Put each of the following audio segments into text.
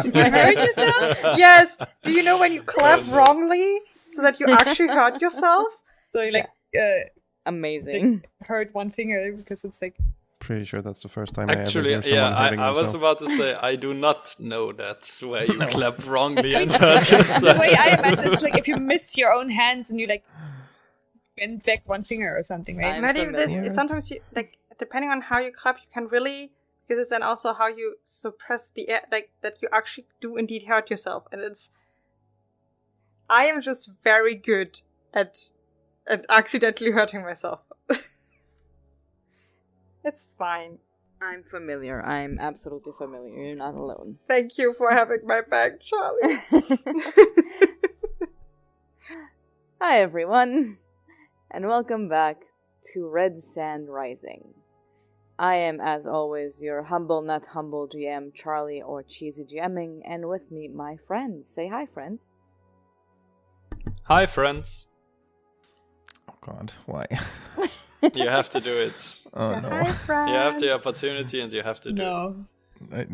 You hurt yourself? Yes. Do you know when you clap wrongly so that you actually hurt yourself? So you amazing. hurt one finger because it's like. Pretty sure that's the first time Actually, I ever hear someone hurting I was themselves. about to say I do not know that where you clap wrongly and hurt yourself. The way I imagine it's like if you miss your own hands and you like bend back one finger or something, right? I'm Not even this. familiar. Sometimes you depending on how you clap, you can really, because it's then also how you suppress the air, that you actually do indeed hurt yourself, and it's. I am just very good at accidentally hurting myself. It's fine. I'm familiar. I'm absolutely familiar. You're not alone. Thank you for having my back, Charlie. Hi, everyone, and welcome back to Red Sand Rising. I am, as always, your humble, not humble GM, Charlie, or CheesyGMing, and with me, my friends. Say hi, friends. Hi, friends. Oh God, why? You have to do it. Oh no. Hi, friends. You have the opportunity and you have to do it. No.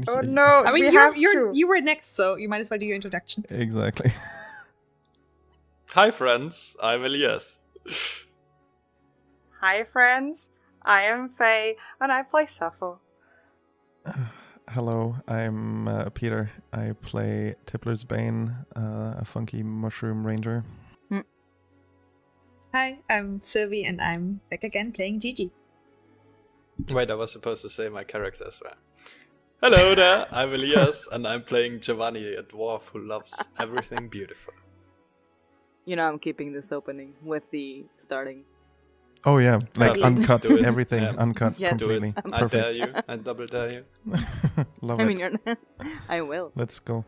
Oh no! I mean, we have to. you were next, so you might as well do your introduction. Exactly. Hi, friends. I'm Elias. Hi, friends. I am Faye, and I play Sappho. Hello, I'm Peter. I play Tippler's Bane, a funky mushroom ranger. Hi, I'm Sylvia, and I'm back again playing Jiji. Wait, I was supposed to say my character as well. Hello there, I'm Elias, and I'm playing Giovanni, a dwarf who loves everything beautiful. You know I'm keeping this opening with the starting. Oh yeah, like Yeah, uncut, do it. everything, Yeah. uncut, Yeah, Do completely. it. I dare Perfect. you. I double dare you. Love I it. mean, you're I will. Let's go.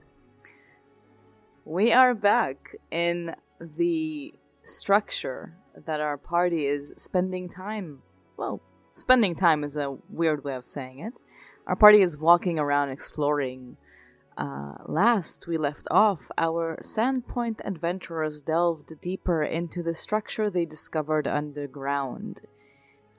We are back in the structure that our party is spending time. Well, spending time is a weird way of saying it. Our party is walking around exploring. Last we left off, our Sandpoint adventurers delved deeper into the structure they discovered underground.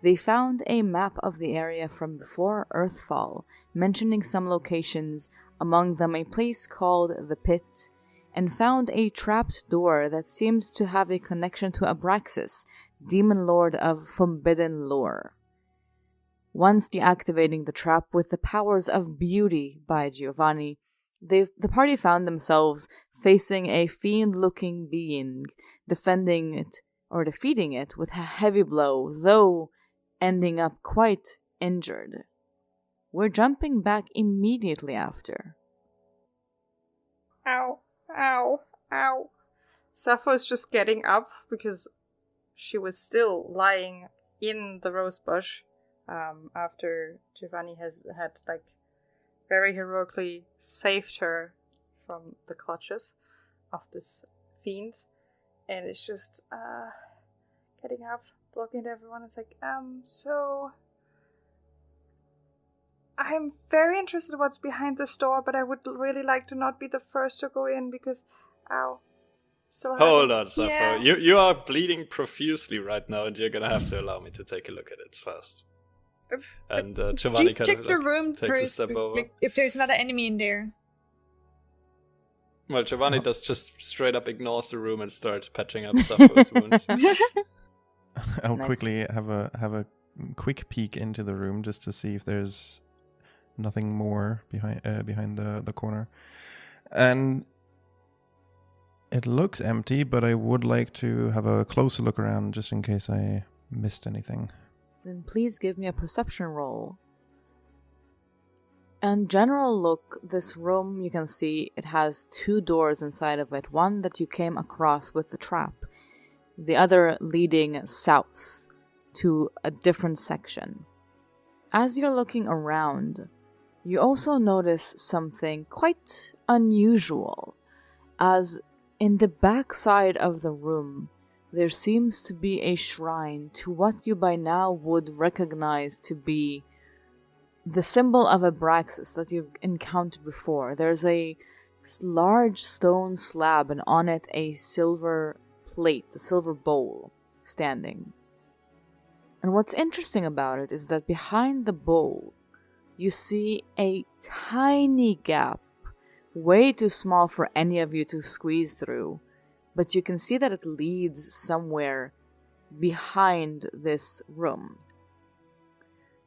They found a map of the area from before Earthfall, mentioning some locations, among them a place called the Pit, and found a trapped door that seemed to have a connection to Abraxas, demon lord of forbidden lore. Once deactivating the trap with the powers of beauty by Giovanni, the party found themselves facing a fiend-looking being, defeating it with a heavy blow, though ending up quite injured. We're jumping back immediately after. Ow, ow, ow. Sappho is just getting up because she was still lying in the rose bush after Giovanni had very heroically saved her from the clutches of this fiend, and it's just getting up, looking at everyone. It's like, so I'm very interested in what's behind this door, but I would really like to not be the first to go in because, ow. Still Hold on, Sappho. Yeah. You are bleeding profusely right now, and you're gonna have to allow me to take a look at it first. And Giovanni Just kind check of the like, room takes a first, step over. like, if there's not an enemy in there. Well, Giovanni does just straight up ignores the room and starts patching up Sappho's wounds. I'll Nice. quickly have a quick peek into the room just to see if there's nothing more behind the corner, and it looks empty. But I would like to have a closer look around just in case I missed anything. Then please give me a perception roll. On general look, this room, you can see it has two doors inside of it. One that you came across with the trap. The other leading south to a different section. As you're looking around, you also notice something quite unusual. As in the back side of the room, there seems to be a shrine to what you by now would recognize to be the symbol of Abraxas that you've encountered before. There's a large stone slab and on it a silver plate, a silver bowl, standing. And what's interesting about it is that behind the bowl, you see a tiny gap way too small for any of you to squeeze through, but you can see that it leads somewhere behind this room.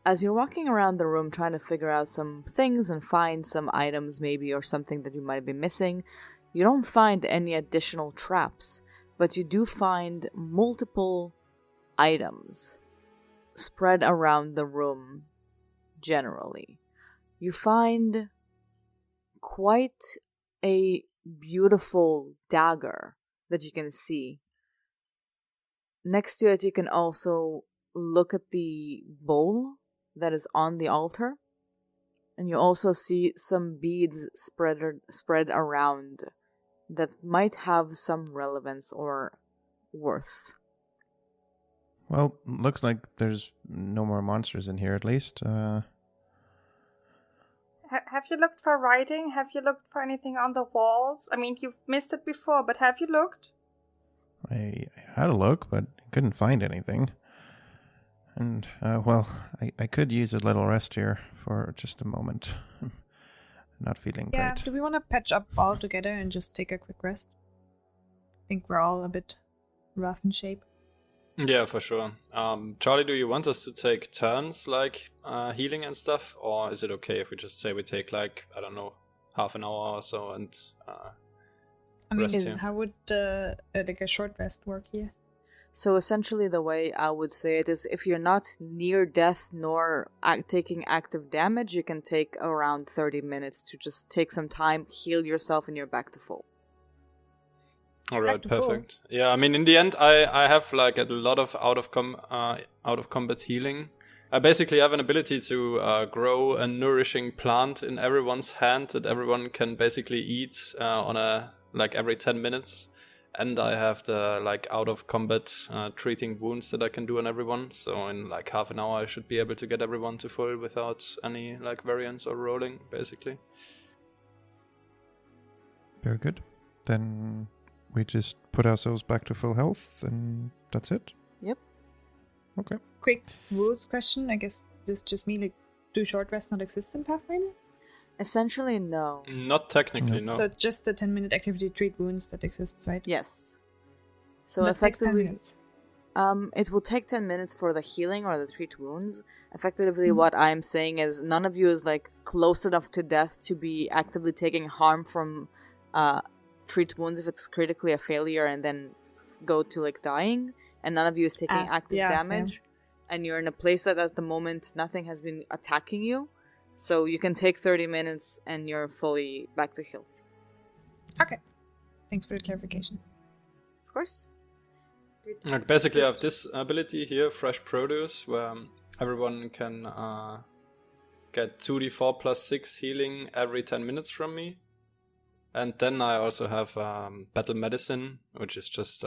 As you're walking around the room trying to figure out some things and find some items maybe or something that you might be missing, you don't find any additional traps, but you do find multiple items spread around the room generally. You find quite a beautiful dagger that you can see. Next to it, you can also look at the bowl that is on the altar, and you also see some beads spread around that might have some relevance or worth. Well, looks like there's no more monsters in here, at least. Have you looked for writing? Have you looked for anything on the walls? I mean, you've missed it before, but have you looked? I had a look, but couldn't find anything. And, well, I could use a little rest here for just a moment. Not feeling great. Do we want to patch up all together and just take a quick rest? I think we're all a bit rough in shape. Yeah, for sure. Charlie, do you want us to take turns, like, healing and stuff? Or is it okay if we just say we take, like, I don't know, half an hour or so and rest here? How would like a short rest work here? So essentially the way I would say it is if you're not near death nor taking active damage, you can take around 30 minutes to just take some time, heal yourself, and you're back to full. Alright, perfect. Yeah, I mean, in the end, I have like a lot of out of combat healing. I basically have an ability to grow a nourishing plant in everyone's hand that everyone can basically eat on a like every 10 minutes. And I have the like out of combat treating wounds that I can do on everyone. So in like half an hour I should be able to get everyone to full without any like variance or rolling, basically. Very good. Then we just put ourselves back to full health and that's it? Yep. Okay. Quick rules question, I guess this just mean like do short rests not exist in Pathfinder? Essentially, no. Not technically, no. So just the 10-minute activity treat wounds that exists, right? Yes. So that takes 10 effectively, minutes. it will take 10 minutes for the healing or the treat wounds. Effectively, what I'm saying is none of you is like close enough to death to be actively taking harm from treat wounds if it's critically a failure and then go to like dying. And none of you is taking active damage. Fair. And you're in a place that at the moment nothing has been attacking you. So you can take 30 minutes and you're fully back to health. Okay. Thanks for the clarification. Of course. Like basically I have this ability here, Fresh Produce, where everyone can get 2d4 plus 6 healing every 10 minutes from me. And then I also have Battle Medicine, which is just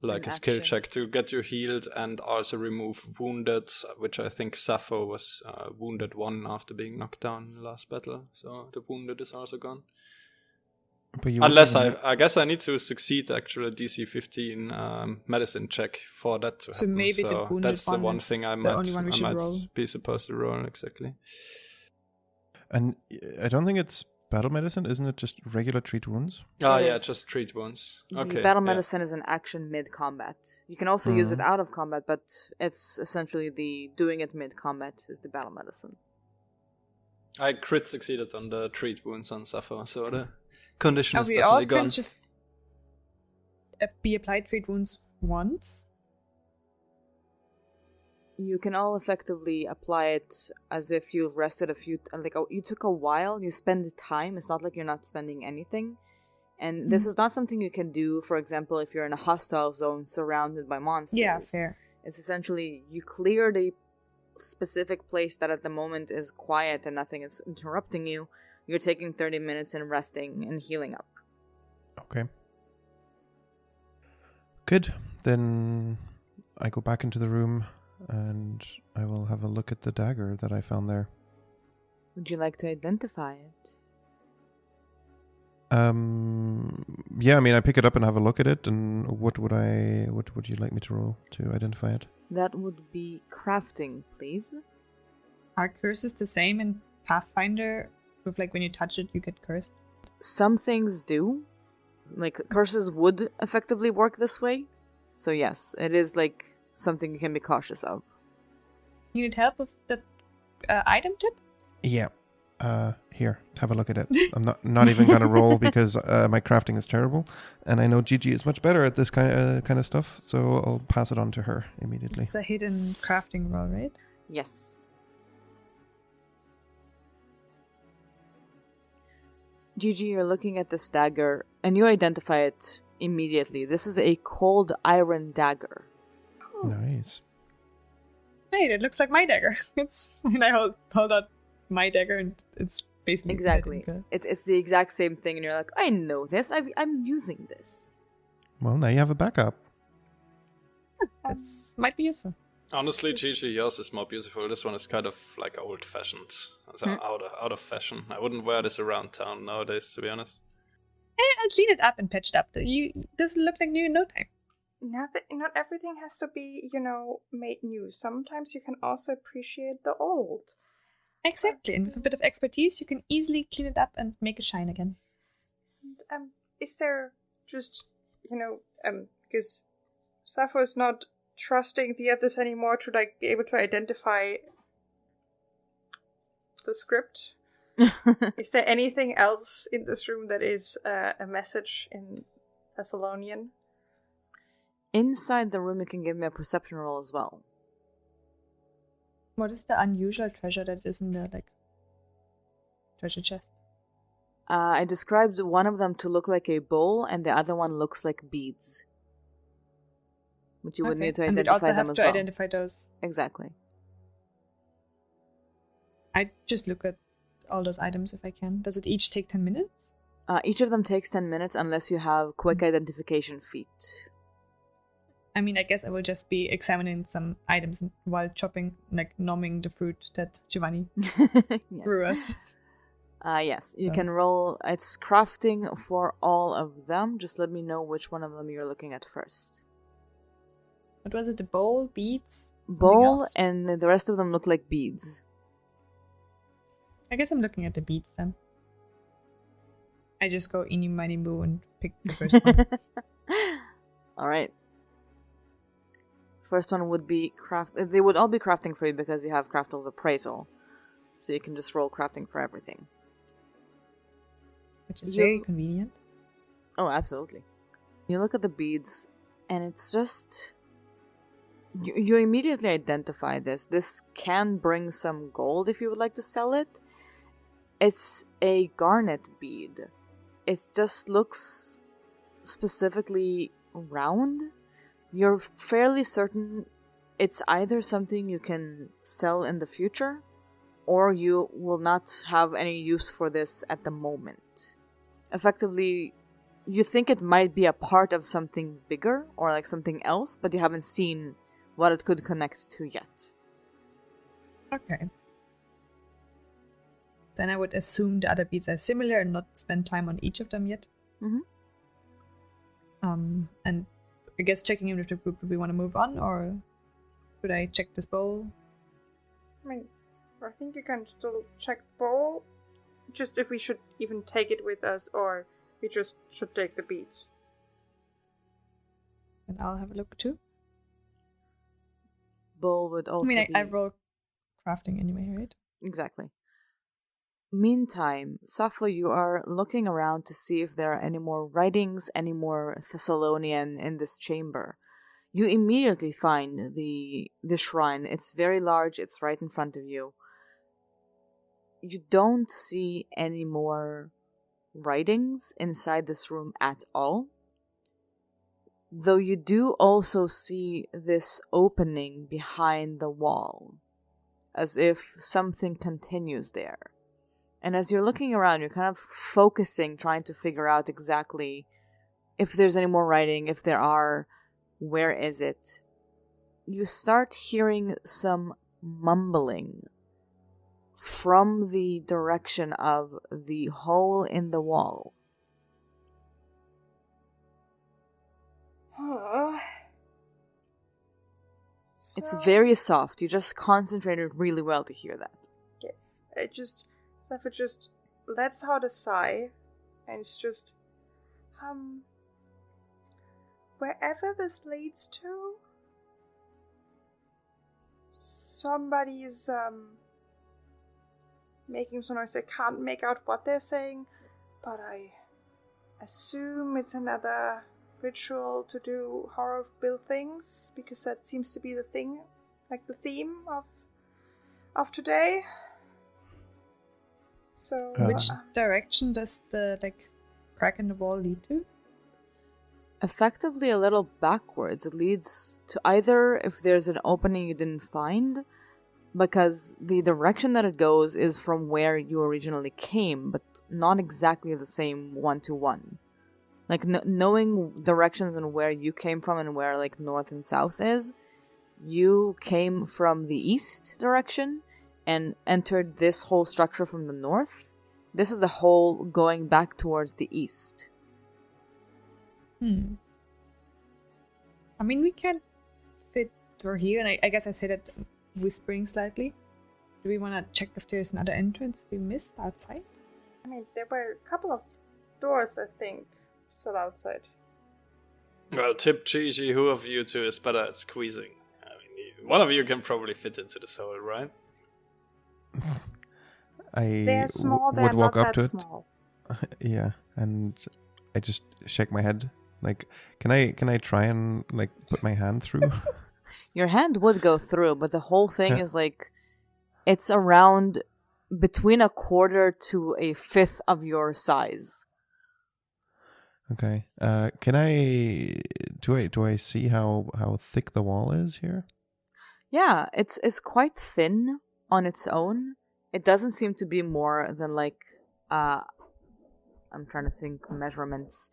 like a skill check to get you healed and also remove wounded, which I think Sappho was wounded 1 after being knocked down in the last battle. So the wounded is also gone. But unless I guess I need to succeed actually DC 15 medicine check for that to happen. So maybe the wounded that's the one thing I might roll. Be supposed to roll, exactly. And I don't think it's battle medicine, isn't it just regular treat wounds? Yeah, just treat wounds. Okay. Battle medicine is an action mid-combat. You can also use it out of combat, but it's essentially the doing it mid-combat is the battle medicine. I crit succeeded on the treat wounds on Sappho, so the condition is we definitely all gone. can just be applied treat wounds once? You can all effectively apply it as if you've rested you took a while, you spend time, it's not like you're not spending anything. And this is not something you can do, for example, if you're in a hostile zone surrounded by monsters. Yeah, fair. It's essentially, you cleared a specific place that at the moment is quiet and nothing is interrupting you. You're taking 30 minutes and resting and healing up. Okay. Good. Then I go back into the room and I will have a look at the dagger that I found there. Would you like to identify it? Yeah, I mean, I pick it up and have a look at it, and what would you like me to roll to identify it? That would be crafting, please. Are curses the same in Pathfinder With like when you touch it, you get cursed. Some things do. Like, curses would effectively work this way. So yes, it is like something you can be cautious of. You need help with the item tip? Yeah. Here, have a look at it. I'm not even gonna roll because my crafting is terrible, and I know Jiji is much better at this kind of stuff. So I'll pass it on to her immediately. It's a hidden crafting roll, right? Yes. Jiji, you're looking at this dagger, and you identify it immediately. This is a cold iron dagger. Oh. Nice. Right, it looks like my dagger. And I hold out my dagger, and it's basically Exactly. identical. It's the exact same thing, and you're like, I know this. I'm using this. Well, now you have a backup. This might be useful. Honestly, Gigi, yours is more beautiful. This one is kind of like old-fashioned. It's out of fashion. I wouldn't wear this around town nowadays, to be honest. I'll clean it up and patch it up. This will look like new in no time. Not everything has to be, made new. Sometimes you can also appreciate the old. Exactly, and with a bit of expertise, you can easily clean it up and make it shine again. Is there just, because Sappho is not trusting the others anymore to be able to identify the script? Is there anything else in this room that is a message in Thessalonian? Inside the room, you can give me a perception roll as well. What is the unusual treasure that is in the treasure chest? I described one of them to look like a bowl, and the other one looks like beads. But you would need to identify them as well. To identify those. Exactly. I just look at all those items if I can. Does it each take 10 minutes? Each of them takes 10 minutes unless you have quick identification feat. I mean, I guess I will just be examining some items while chopping, nomming the fruit that Giovanni grew us. Yes, you can roll. It's crafting for all of them. Just let me know which one of them you're looking at first. What was it? The bowl, beads? Bowl, and the rest of them look like beads. I guess I'm looking at the beads then. I just go eeny, miny, moo and pick the first one. Alright. First one would be they would all be crafting for you because you have Craftal's appraisal. So you can just roll crafting for everything. Which is very convenient. Oh, absolutely. You look at the beads, and it's just... You immediately identify this. This can bring some gold if you would like to sell it. It's a garnet bead. It just looks specifically round. You're fairly certain it's either something you can sell in the future, or you will not have any use for this at the moment. Effectively, you think it might be a part of something bigger, or something else, but you haven't seen what it could connect to yet. Okay. Then I would assume the other beads are similar and not spend time on each of them yet. Mm-hmm. And I guess checking in with the group if we want to move on, or should I check this bowl? I mean, I think you can still check the bowl. Just if we should even take it with us, or we just should take the beads. And I'll have a look too. Bowl would also be... I roll crafting anyway, right? Exactly. Meantime, Sappho, you are looking around to see if there are any more writings, any more Thessalonian in this chamber. You immediately find the shrine. It's very large, it's right in front of you. You don't see any more writings inside this room at all. Though you do also see this opening behind the wall, as if something continues there. And as you're looking around, you're kind of focusing, trying to figure out exactly if there's any more writing, if there are, where is it? You start hearing some mumbling from the direction of the hole in the wall. It's very soft. You just concentrated really well to hear that. Yes, Sappho just lets out a sigh, and it's just, wherever this leads to, somebody is, making some noise. I can't make out what they're saying, but I assume it's another ritual to do horrible things, because that seems to be the thing, like the theme of today. So which direction does the crack in the wall lead to? Effectively a little backwards. It leads to either if there's an opening you didn't find, because the direction that it goes is from where you originally came, but not exactly the same one-to-one. Like, knowing directions and where you came from and where, like, north and south is, you came from the east direction and entered this whole structure from the north. This is a hole going back towards the east. I mean, we can't fit through here, and I guess I say that whispering slightly. Do we want to check if there's another entrance we missed outside? I mean, there were a couple of doors, I think, still outside. Well, Tipp, Gigi, who of you two is better at squeezing? I mean, one of you can probably fit into the soul, right? They're small, they're would walk not up that to small. it. Yeah, and I just shake my head. Like, can I try and like put my hand through? Your hand would go through, but the whole thing is like, it's around between a quarter to a fifth of your size. Okay. Can I do I see how thick the wall is here? Yeah, it's quite thin on its own. It doesn't seem to be more than like I'm trying to think measurements.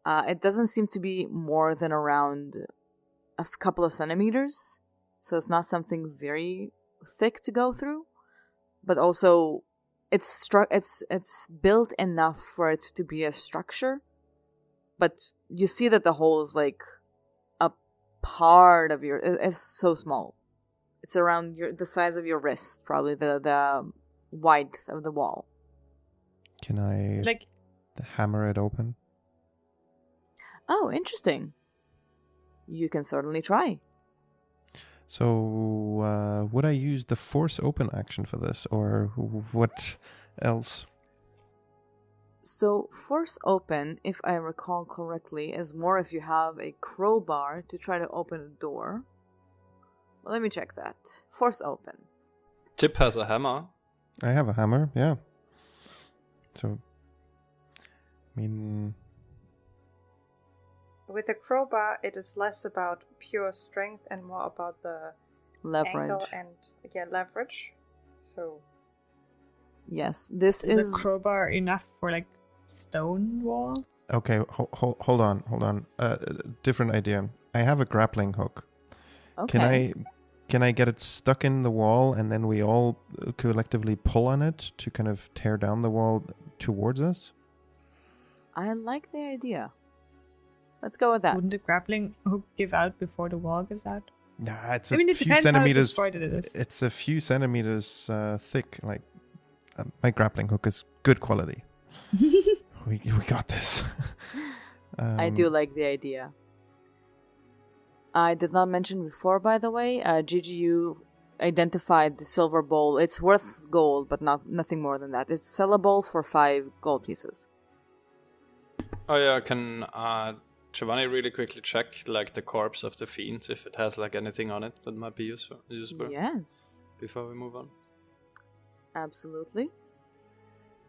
It doesn't seem to be more than around a couple of centimeters. So it's not something very thick to go through, but also it's built enough for it to be a structure. But you see that the hole is like a part of your. It's so small. It's around the size of your wrist, probably the width of the wall. Can I hammer it open? Oh, interesting. You can certainly try. So, would I use the force open action for this, or what else? So, force open, if I recall correctly, is more if you have a crowbar to try to open a door. Well, let me check that. Force open. Tipp has a hammer. I have a hammer, yeah. So, I mean... With a crowbar, it is less about pure strength and more about the leverage. Angle and leverage. So, yes, this is a crowbar enough for like stone walls? Okay, hold on. Different idea. I have a grappling hook. Okay. Can I get it stuck in the wall and then we all collectively pull on it to kind of tear down the wall towards us? I like the idea. Let's go with that. Wouldn't the grappling hook give out before the wall gives out? Nah, it's it few centimeters. How destroyed it is. It's a few centimeters thick. Like my grappling hook is good quality. we got this. I do like the idea. I did not mention before, by the way, Jiji, you identified the silver bowl. It's worth gold, but nothing more than that. It's sellable for 5 gold pieces. Oh yeah, can Giovanni really quickly check like the corpse of the fiend if it has like anything on it that might be useful? Yes. Before we move on. Absolutely.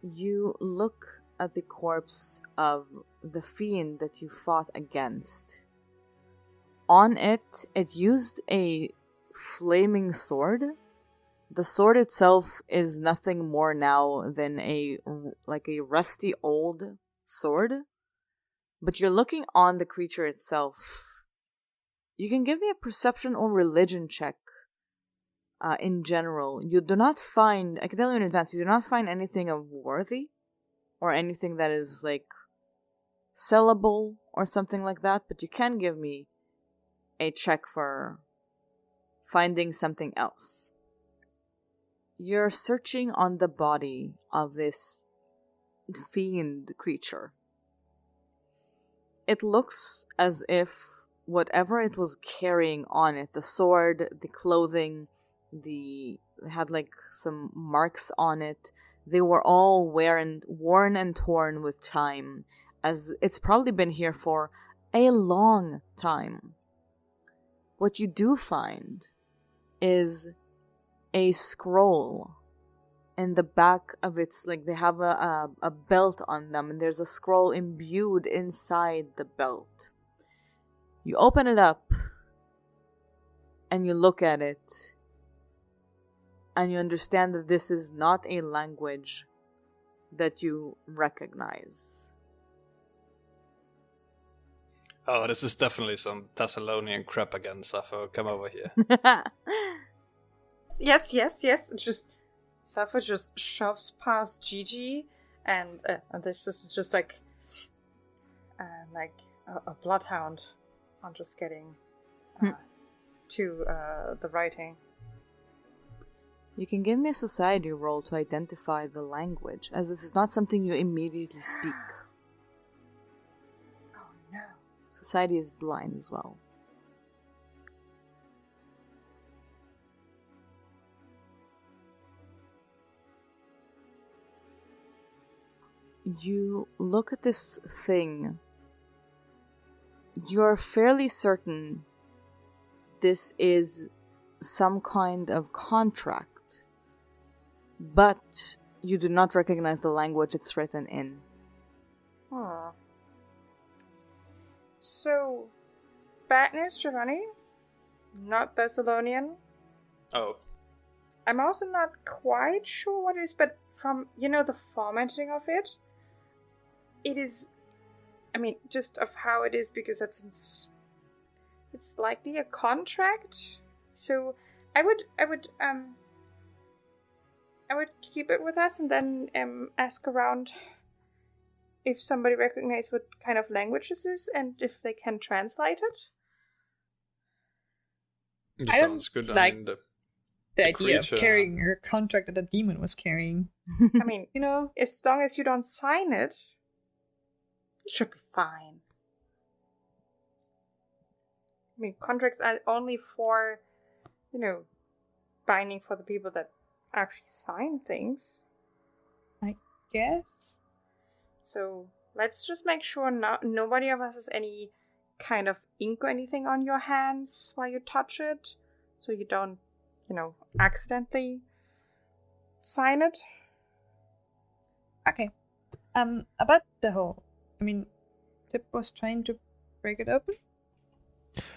You look at the corpse of the fiend that you fought against. On it, it used a flaming sword. The sword itself is nothing more now than a rusty old sword. But you're looking on the creature itself. You can give me a perception or religion check. In general, you do not find, I can tell you in advance, you do not find anything of worthy or anything that is like sellable or something like that, but you can give me a check for finding something else. You're searching on the body of this fiend creature. It looks as if whatever it was carrying on it, the sword, the clothing, had like some marks on it, they were all worn and torn with time, as it's probably been here for a long time. What you do find is a scroll in the back of its, like, they have a belt on them, and there's a scroll imbued inside the belt. You open it up and you look at it, and you understand that this is not a language that you recognize. Oh, this is definitely some Thessalonian crap again, Sappho. Come over here. Yes. Just Sappho just shoves past Jiji, and this is just like a bloodhound. I'm just getting to the writing. You can give me a society roll to identify the language, as this is not something you immediately speak. Oh no. Society is blind as well. You look at this thing. You're fairly certain this is some kind of contract, but you do not recognize the language it's written in. Huh. So, bad news, Giovanni. Not Thessalonian. Oh. I'm also not quite sure what it is, but from, the formatting of it, it is, just of how it is, because it's likely a contract. So I would keep it with us and then ask around if somebody recognizes what kind of language this is and if they can translate it. It sounds good. The idea of carrying a contract that a demon was carrying. As long as you don't sign it, it should be fine. Contracts are only for, binding for the people that actually sign things. I guess. So let's just make sure nobody of us has any kind of ink or anything on your hands while you touch it, so you don't, accidentally sign it. Okay. About the whole, Tipp was trying to break it open.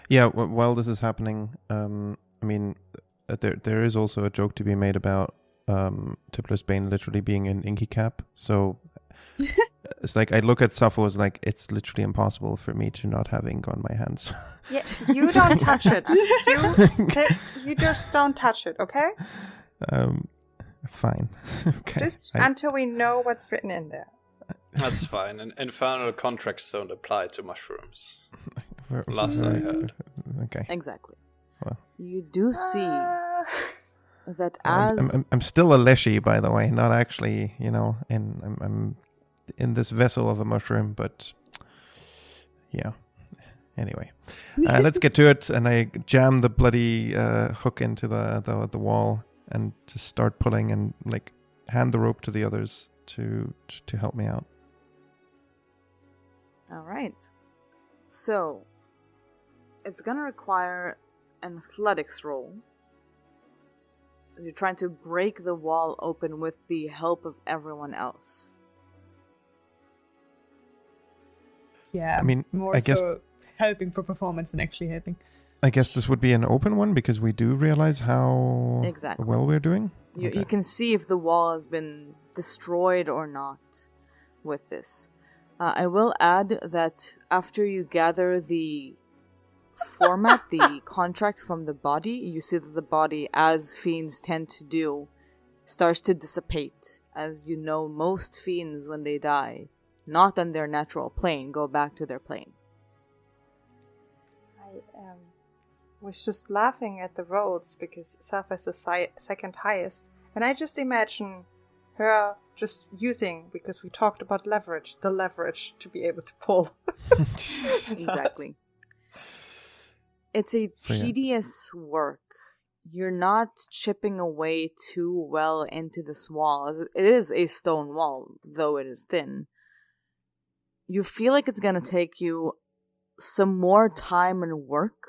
Yeah, while this is happening, there is also a joke to be made about Tippler's Bane literally being an inky cap. So it's like I look at Sappho as like it's literally impossible for me to not have ink on my hands. Yeah, you don't touch it. You just don't touch it, okay? Fine. Okay. Just until we know what's written in there. That's fine. And infernal contracts don't apply to mushrooms. Last I heard. Okay. Exactly. Well. You do see that as I'm still a leshy, by the way, not actually, I'm in this vessel of a mushroom, but yeah. Anyway, let's get to it. And I jam the bloody hook into the wall and just start pulling and like hand the rope to the others to help me out. All right. So it's gonna require an athletics roll. You're trying to break the wall open with the help of everyone else. Yeah, I guess so helping for performance than actually helping. I guess this would be an open one because we do realize how well we're doing. You can see if the wall has been destroyed or not with this. I will add that after you gather the format, the contract from the body, you see that the body, as fiends tend to do, starts to dissipate. As you know, most fiends, when they die, not on their natural plane, go back to their plane. I was just laughing at the rolls because Sappho is the second highest, and I just imagine her just using, because we talked about leverage, the leverage to be able to pull. Exactly. It's a tedious work. You're not chipping away too well into this wall. It is a stone wall, though it is thin. You feel like it's going to take you some more time and work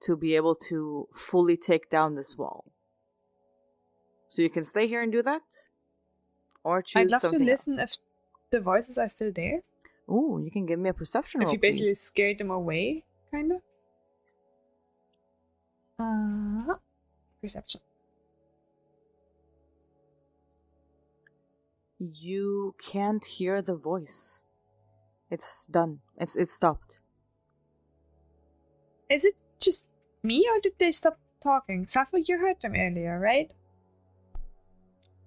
to be able to fully take down this wall. So you can stay here and do that, or choose something else. I'd love to listen if the voices are still there. Ooh, you can give me a perception roll, if you basically please. scared them away, kind of. Perception. You can't hear the voice. It's done. It's stopped. Is it just me, or did they stop talking? Sappho, you heard them earlier, right?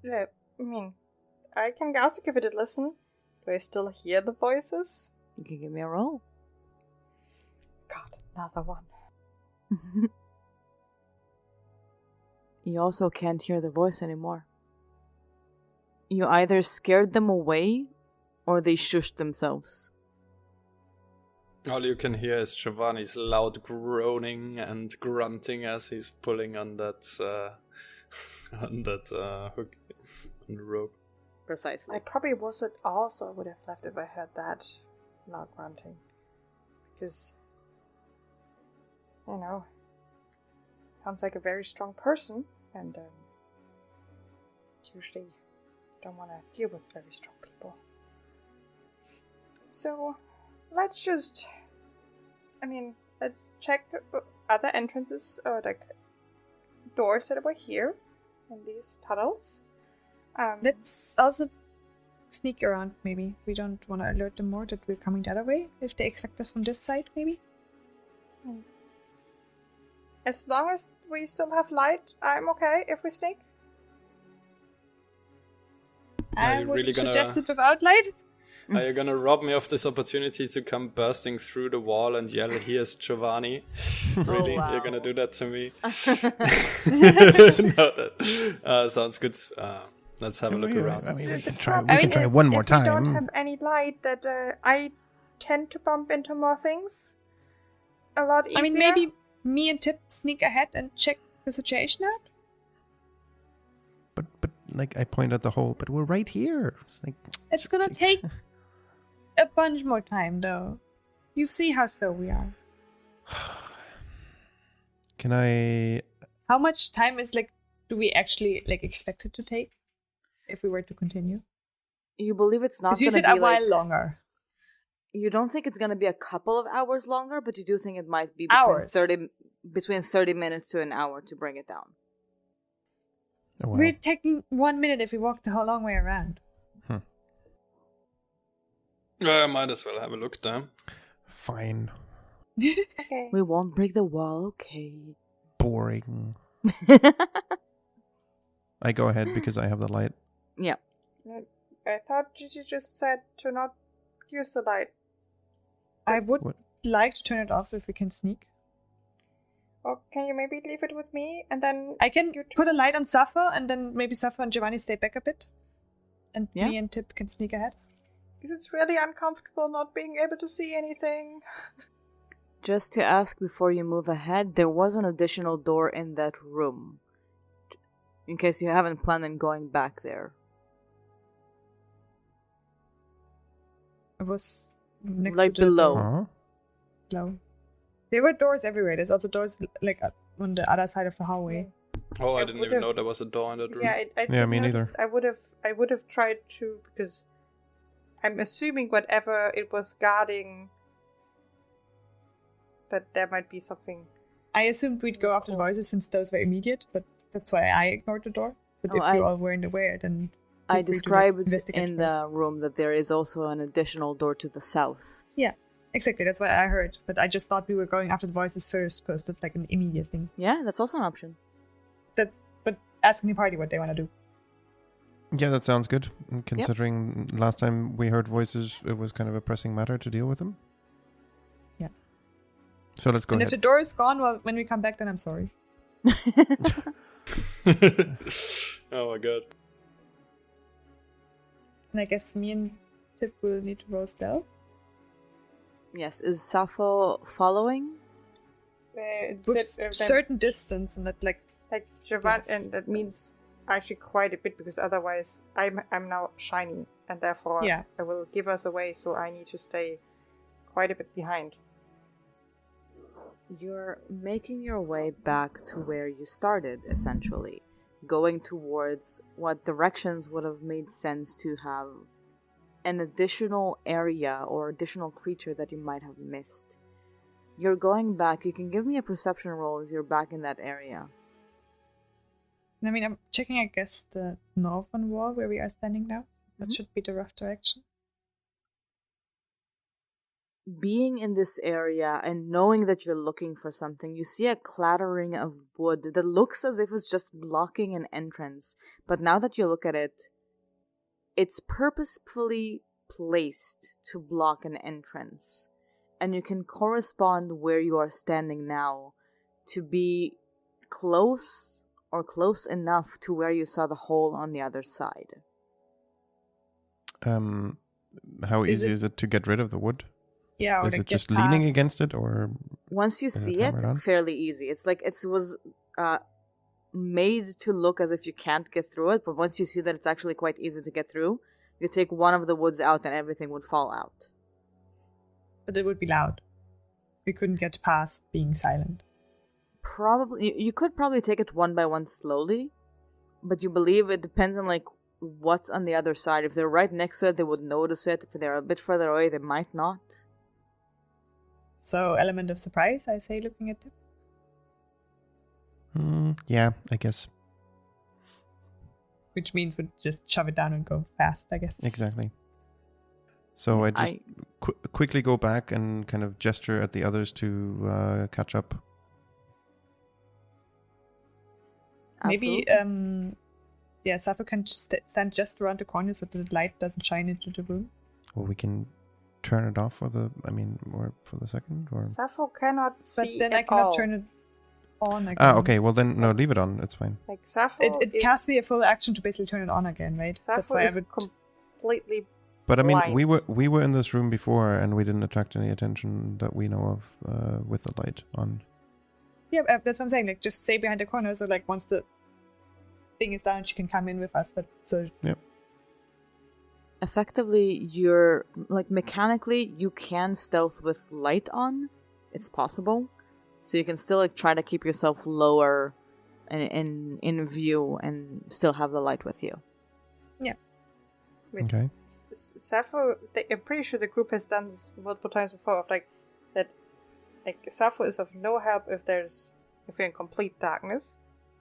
Yeah, I mean, I can also give it a listen. Do I still hear the voices? You can give me a roll. God, another one. You also can't hear the voice anymore. You either scared them away, or they shushed themselves. All you can hear is Giovanni's loud groaning and grunting as he's pulling on that hook on the rope. Precisely. I probably would have left if I heard that loud grunting. Because, sounds like a very strong person, and usually don't want to deal with very strong people. So, let's check other entrances, or doors that were here in these tunnels. Let's also sneak around, maybe. We don't want to alert them more that we're coming the other way. If they expect us from this side, maybe. As long as we still have light, I'm okay if we sneak. I would suggest it without light. Are you gonna rob me of this opportunity to come bursting through the wall and yell, "Here's Giovanni"? Really? Wow. You're gonna do that to me? No, that sounds good. Let's have a look around. I mean, we can problem try is, one more if we don't time. have any light, that I tend to bump into more things a lot easier. I mean, maybe me and Tipp sneak ahead and check the situation out? But I point at the hole, but we're right here. It's gonna take a bunch more time, though. You see how slow we are. Can I... How much time do we actually, expect it to take? If we were to continue? You believe it's not going you to be said a while longer. You don't think it's going to be a couple of hours longer, but you do think it might be between 30 minutes to an hour to bring it down. Oh, wow. We're taking 1 minute if we walk the whole long way around. Might as well have a look then. Fine. Okay. We won't break the wall, okay? Boring. I go ahead because I have the light. Yeah. I thought Jiji just said to not use the light. I would like to turn it off if we can sneak. Or can you maybe leave it with me, and then... I can put a light on Sappho, and then maybe Sappho and Giovanni stay back a bit. And me and Tipp can sneak ahead. Because it's really uncomfortable not being able to see anything. Just to ask before you move ahead, there was an additional door in that room. In case you haven't planned on going back there. It was next like to the below. door. Below. There were doors everywhere. There's also doors on the other side of the hallway. Oh, I didn't even know there was a door in that room. Yeah, me neither. I would have tried to, because I'm assuming whatever it was guarding, that there might be something. I assumed we'd go after the voices since those were immediate, but that's why I ignored the door. But if you all weren't aware, then I described in the room that there is also an additional door to the south. Yeah, exactly. That's what I heard. But I just thought we were going after the voices first because that's an immediate thing. Yeah, that's also an option. But asking the party what they want to do. Yeah, that sounds good. Considering last time we heard voices, it was kind of a pressing matter to deal with them. Yeah. So let's go ahead. And if the door is gone, well, when we come back, then I'm sorry. Oh my god. And I guess me and Tipp will need to roll stealth. Yes, is Sappho following? With certain distance, and that like Giovanni, and that means actually quite a bit, because otherwise I'm now shiny, and therefore I will give us away. So I need to stay quite a bit behind. You're making your way back to where you started, essentially, going towards what directions would have made sense to have an additional area or additional creature that you might have missed. You're going back. You can give me a perception roll as you're back in that area. I mean, I'm checking, I guess, the northern wall where we are standing now. That should be the rough direction. Being in this area and knowing that you're looking for something, you see a clattering of wood that looks as if it's just blocking an entrance. But now that you look at it, it's purposefully placed to block an entrance. And you can correspond where you are standing now to be close or close enough to where you saw the hole on the other side. How easy is it to get rid of the wood? Yeah, or is it just leaning against it, or once you see it, fairly easy. It's like it was made to look as if you can't get through it, but once you see that it's actually quite easy to get through, you take one of the woods out and everything would fall out. But it would be loud. We couldn't get past being silent. Probably, you could probably take it one by one slowly, but you believe it depends on like what's on the other side. If they're right next to it, they would notice it. If they're a bit further away, they might not. So, element of surprise, I say, looking at it. Yeah, I guess. Which means we'd just shove it down and go fast, I guess. Exactly. So I just quickly go back and kind of gesture at the others to catch up. Absolutely. Maybe, Sappho can just stand just around the corner so the light doesn't shine into the room. Well, we can turn it off for the second, or Sappho cannot see. But then I cannot turn it on again. Okay. Well, then no, leave it on. It's fine. Like Sappho, it casts me a full action to basically turn it on again, right? Sappho That's why is I would completely. But I mean, blind. we were in this room before, and we didn't attract any attention that we know of with the light on. Yeah, that's what I'm saying. Like, just stay behind the corner, so like once the thing is down, she can come in with us. But so. Yep. Effectively, you're like mechanically you can stealth with light on. It's possible, so you can still like try to keep yourself lower and in view and still have the light with you. Yeah. Okay. Sappho, I'm pretty sure the group has done this multiple times before. Of like that, like Sappho is of no help if you're in complete darkness,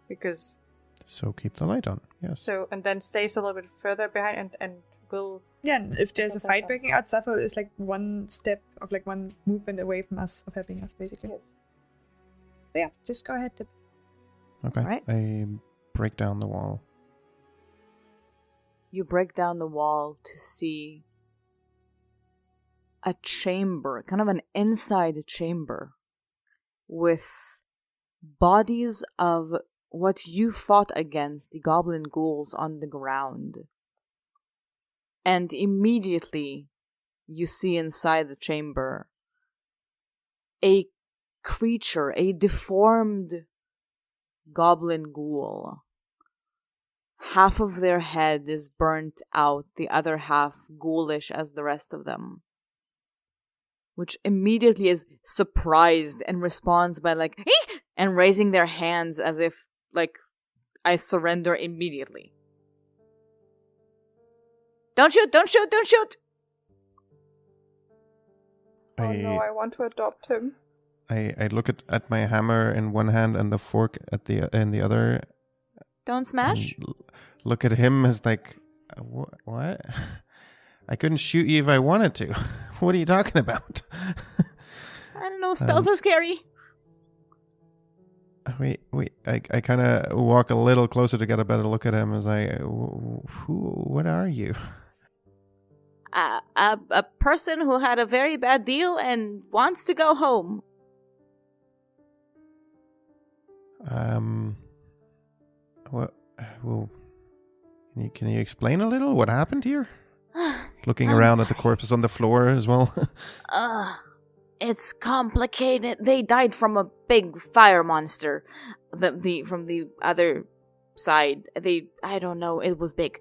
because. So keep the light on. Yes. So and then stays a little bit further behind and will. Yeah, and if there's a fight breaking out, Sappho is like one step of like one movement away from us, of helping us, basically. Yes. So yeah, just go ahead, Tipp. Okay. Right. I break down the wall. You break down the wall to see a chamber, kind of an inside chamber, with bodies of what you fought against, the goblin ghouls, on the ground. And immediately you see inside the chamber a creature, a deformed goblin ghoul. Half of their head is burnt out, the other half ghoulish as the rest of them. Which immediately is surprised and responds by like, "Eh!" and raising their hands as if, like, I surrender immediately. Don't shoot! Don't shoot! Don't shoot! Oh no, I want to adopt him. I look at my hammer in one hand and the fork in the other. Don't smash? Look at him as like, what? I couldn't shoot you if I wanted to. What are you talking about? I don't know, spells are scary. Wait. I kind of walk a little closer to get a better look at him as what are you? A person who had a very bad deal and wants to go home. What? Well, can you explain a little what happened here? looking around at the corpses on the floor as well. It's complicated. They died from a big fire monster. From the other side. I don't know, it was big.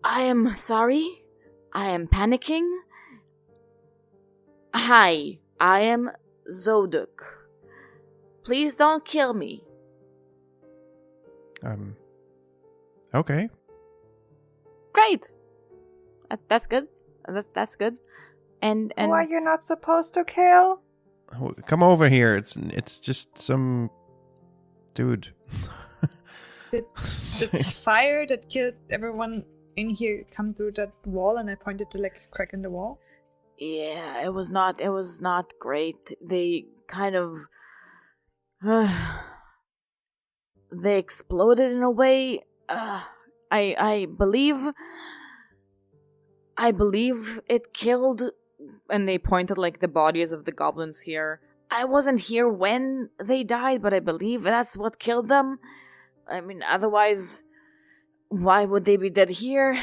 I am sorry. I am panicking. Hi, I am Zoduk. Please don't kill me. Okay. Great. That's good. That's good. And who are you not supposed to kill? Come over here. It's just some dude. The fire that killed everyone in here come through that wall, and I pointed to like a crack in the wall. Yeah, it was not great. They kind of they exploded in a way. I believe it killed, and they pointed like the bodies of the goblins here. I wasn't here when they died, but I believe that's what killed them. I mean, otherwise, why would they be dead here?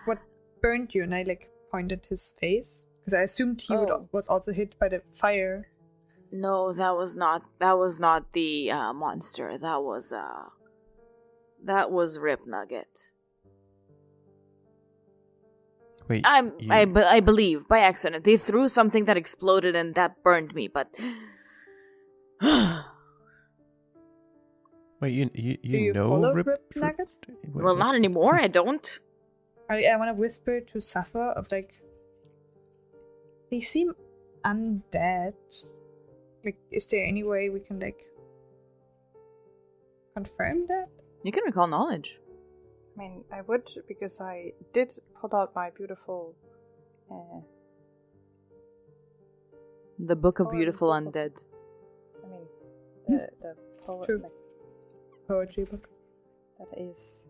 What burned you? And I like pointed his face because I assumed he was also hit by the fire. No, that was not the monster. That was Rip Nugget. Wait, I believe by accident they threw something that exploded and that burned me. But wait, you Do you know follow Rip Nugget? well, not anymore. I don't. I want to whisper to Sappho of like, they seem undead. Like, is there any way we can like confirm that? You can recall knowledge. I mean, I would, because I did pull out my beautiful... The Book of Beautiful Undead. I mean, the Poetry book. That is...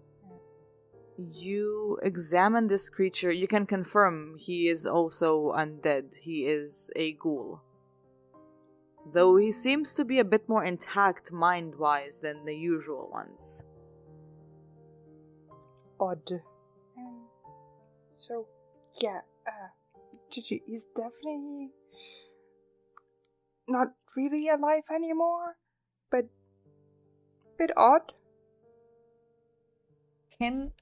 You examine this creature. You can confirm he is also undead. He is a ghoul. Though he seems to be a bit more intact mind-wise than the usual ones. Odd. So, yeah, Jiji is definitely not really alive anymore, but a bit odd. Can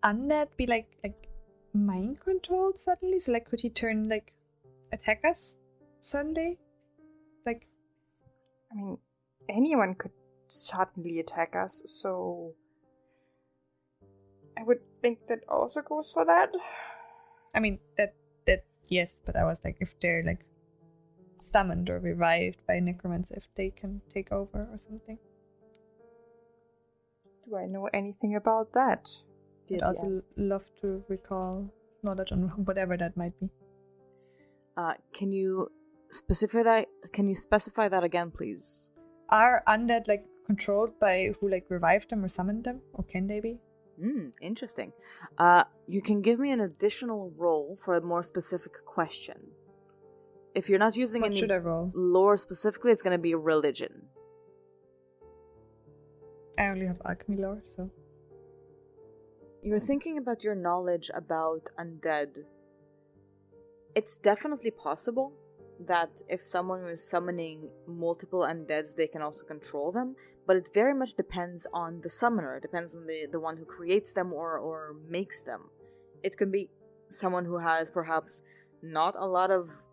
undead be like mind controlled suddenly? So like, could he turn like attack us suddenly? Like, I mean, anyone could suddenly attack us, so I would think that also goes for that. I mean that yes, but I was like, if they're like summoned or revived by necromancer, if they can take over or something. Do I know anything about that? I'd also love to recall knowledge on whatever that might be. Can you specify that again, please? Are undead like controlled by who like revived them or summoned them, or can they be? Interesting. You can give me an additional roll for a more specific question. If you're not using What any should I roll? lore specifically, it's going to be religion. I only have alchemy lore, so. You're thinking about your knowledge about undead. It's definitely possible that if someone is summoning multiple undeads, they can also control them, but it very much depends on the summoner. It depends on the one who creates them or makes them. It could be someone who has perhaps not a lot of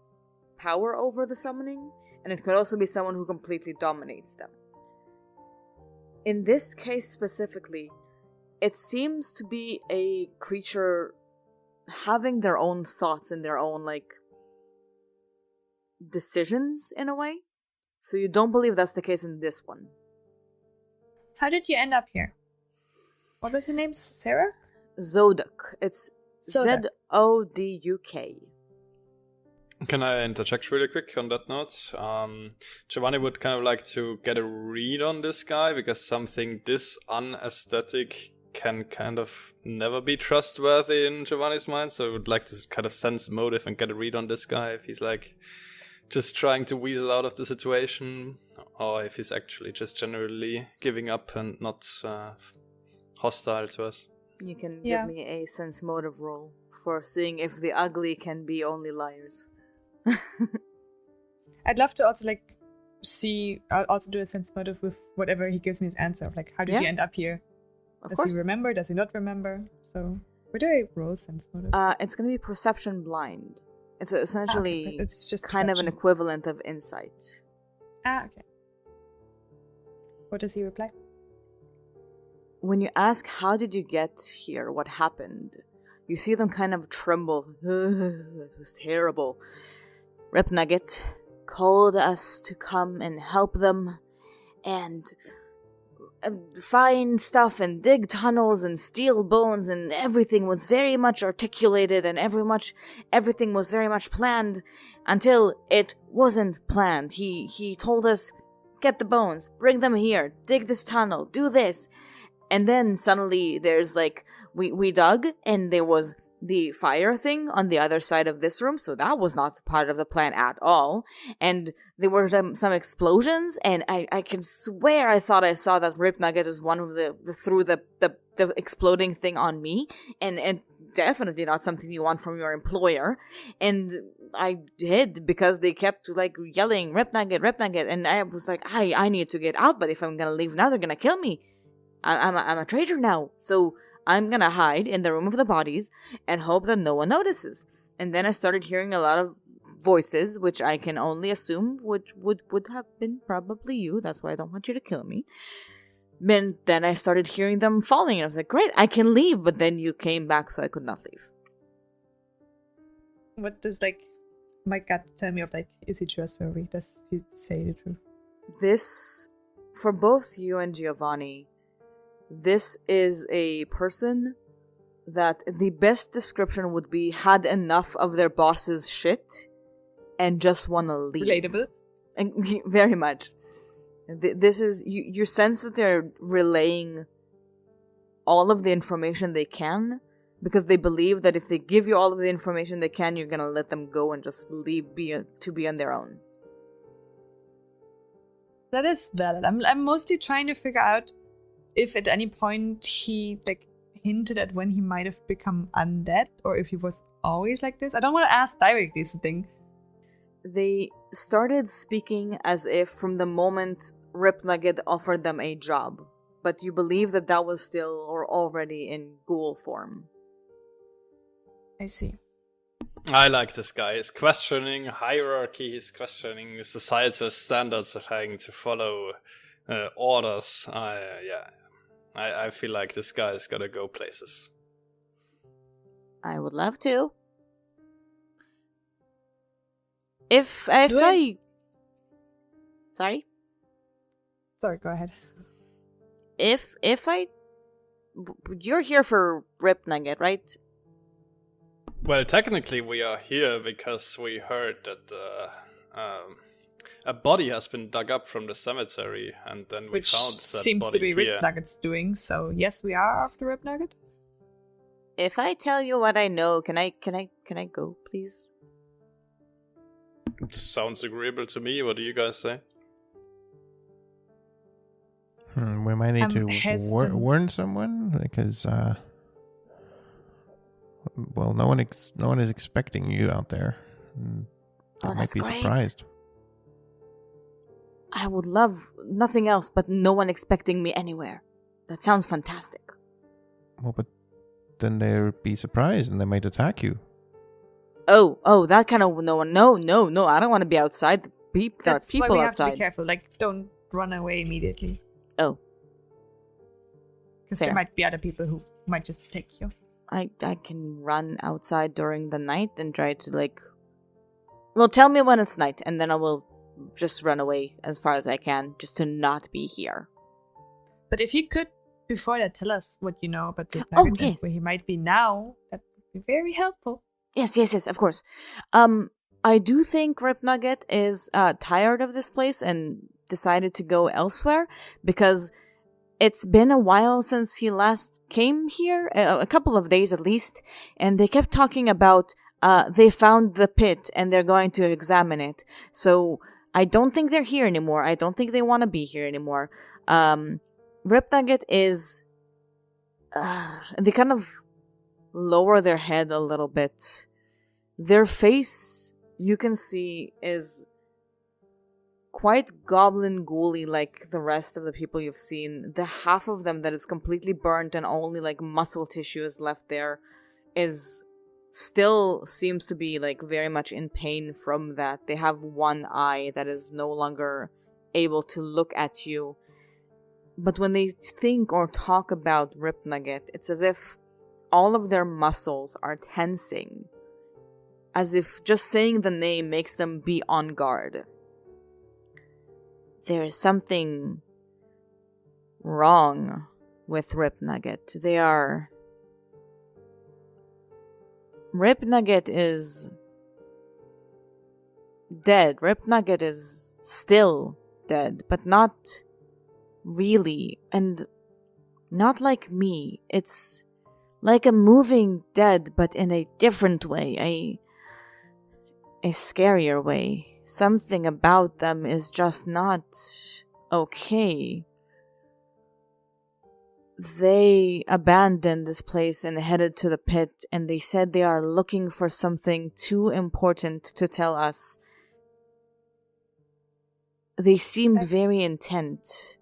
power over the summoning, and it could also be someone who completely dominates them. In this case specifically, it seems to be a creature having their own thoughts and their own, like, decisions, in a way. So you don't believe that's the case in this one. How did you end up here? What was your name? Sarah? Zoduk. It's Zoduk. Zoduk. Can I interject really quick on that note? Giovanni would kind of like to get a read on this guy, because something this unaesthetic can kind of never be trustworthy in Giovanni's mind. So I would like to kind of sense motive and get a read on this guy, if he's like just trying to weasel out of the situation, or if he's actually just generally giving up and not hostile to us. You can give me a sense motive roll for seeing if the ugly can be only liars. I'd love to also see. I'll also do a sense motive with whatever he gives me his answer. Of how did he end up here? Does he remember? Does he not remember? So where do I roll sense motive? It's gonna be perception blind. It's essentially it's just kind of an equivalent of insight. Okay. What does he reply? When you ask how did you get here, what happened, you see them kind of tremble. It was terrible. Rip Nugget called us to come and help them and find stuff and dig tunnels and steal bones, and everything was very much articulated and everything was very much planned until it wasn't planned. He told us, get the bones, bring them here, dig this tunnel, do this. And then suddenly there's we dug and there was the fire thing on the other side of this room, so that was not part of the plan at all. And there were some explosions, and I can swear I thought I saw that Rip Nugget as one of threw the exploding thing on me, and definitely not something you want from your employer. And I did, because they kept yelling Rip Nugget, and I was like, I need to get out, but if I'm gonna leave now, they're gonna kill me. I'm a traitor now, so I'm gonna hide in the room of the bodies and hope that no one notices. And then I started hearing a lot of voices, which I can only assume would have been probably you. That's why I don't want you to kill me. And then I started hearing them falling, and I was like, great, I can leave. But then you came back, so I could not leave. What does my gut tell me of is he trustworthy? Does he say the truth? This, for both you and Giovanni, this is a person that the best description would be had enough of their boss's shit and just want to leave. Relatable. And, very much. This is, you sense that they're relaying all of the information they can, because they believe that if they give you all of the information they can, you're gonna let them go and just leave to be on their own. That is valid. I'm mostly trying to figure out if at any point he hinted at when he might have become undead, or if he was always like this. I don't want to ask directly this thing. They started speaking as if from the moment Rip Nugget offered them a job, but you believe that was still or already in ghoul form. I see. I like this guy. He's questioning hierarchy, he's questioning societal standards of having to follow orders. I feel like this guy's gotta go places. I would love to. If I... Sorry? Sorry, go ahead. If I... You're here for Rip Nugget, right? Well, technically we are here because we heard that a body has been dug up from the cemetery, and then we Which found that seems body to be here. Rip Nugget's doing, so yes, we are after Rip Nugget. If I tell you what I know, can I go, please? Sounds agreeable to me. What do you guys say? We might need to warn someone, because well, no one is expecting you out there. They might be surprised. I would love nothing else but no one expecting me anywhere. That sounds fantastic. Well, but then they'll be surprised and they might attack you. Oh, that kind of no one. No, I don't want to be outside. There are That's people why we outside. have to be careful. Don't run away immediately. Oh. Because there might be other people who might just attack you. I can run outside during the night and try to well, tell me when it's night, and then I will just run away as far as I can, just to not be here. But if you could, before that, tell us what you know about the Nugget and where he might be now, that would be very helpful. Yes, of course. I do think Rip Nugget is tired of this place and decided to go elsewhere, because it's been a while since he last came here, a couple of days at least, and they kept talking about they found the pit and they're going to examine it. So I don't think they're here anymore. I don't think they want to be here anymore. Rip Nugget is they kind of lower their head a little bit. Their face, you can see, is quite goblin ghouly like the rest of the people you've seen. The half of them that is completely burnt and only like muscle tissue is left there is still seems to be like very much in pain from that. They have one eye that is no longer able to look at you. But when they think or talk about Rip Nugget, it's as if all of their muscles are tensing. As if just saying the name makes them be on guard. There is something wrong with Rip Nugget. Rip Nugget is dead. Rip Nugget is still dead, but not really. And not like me. It's like a moving dead, but in a different way. A scarier way. Something about them is just not okay. They abandoned this place and headed to the pit, and they said they are looking for something too important to tell us. They seemed very intent.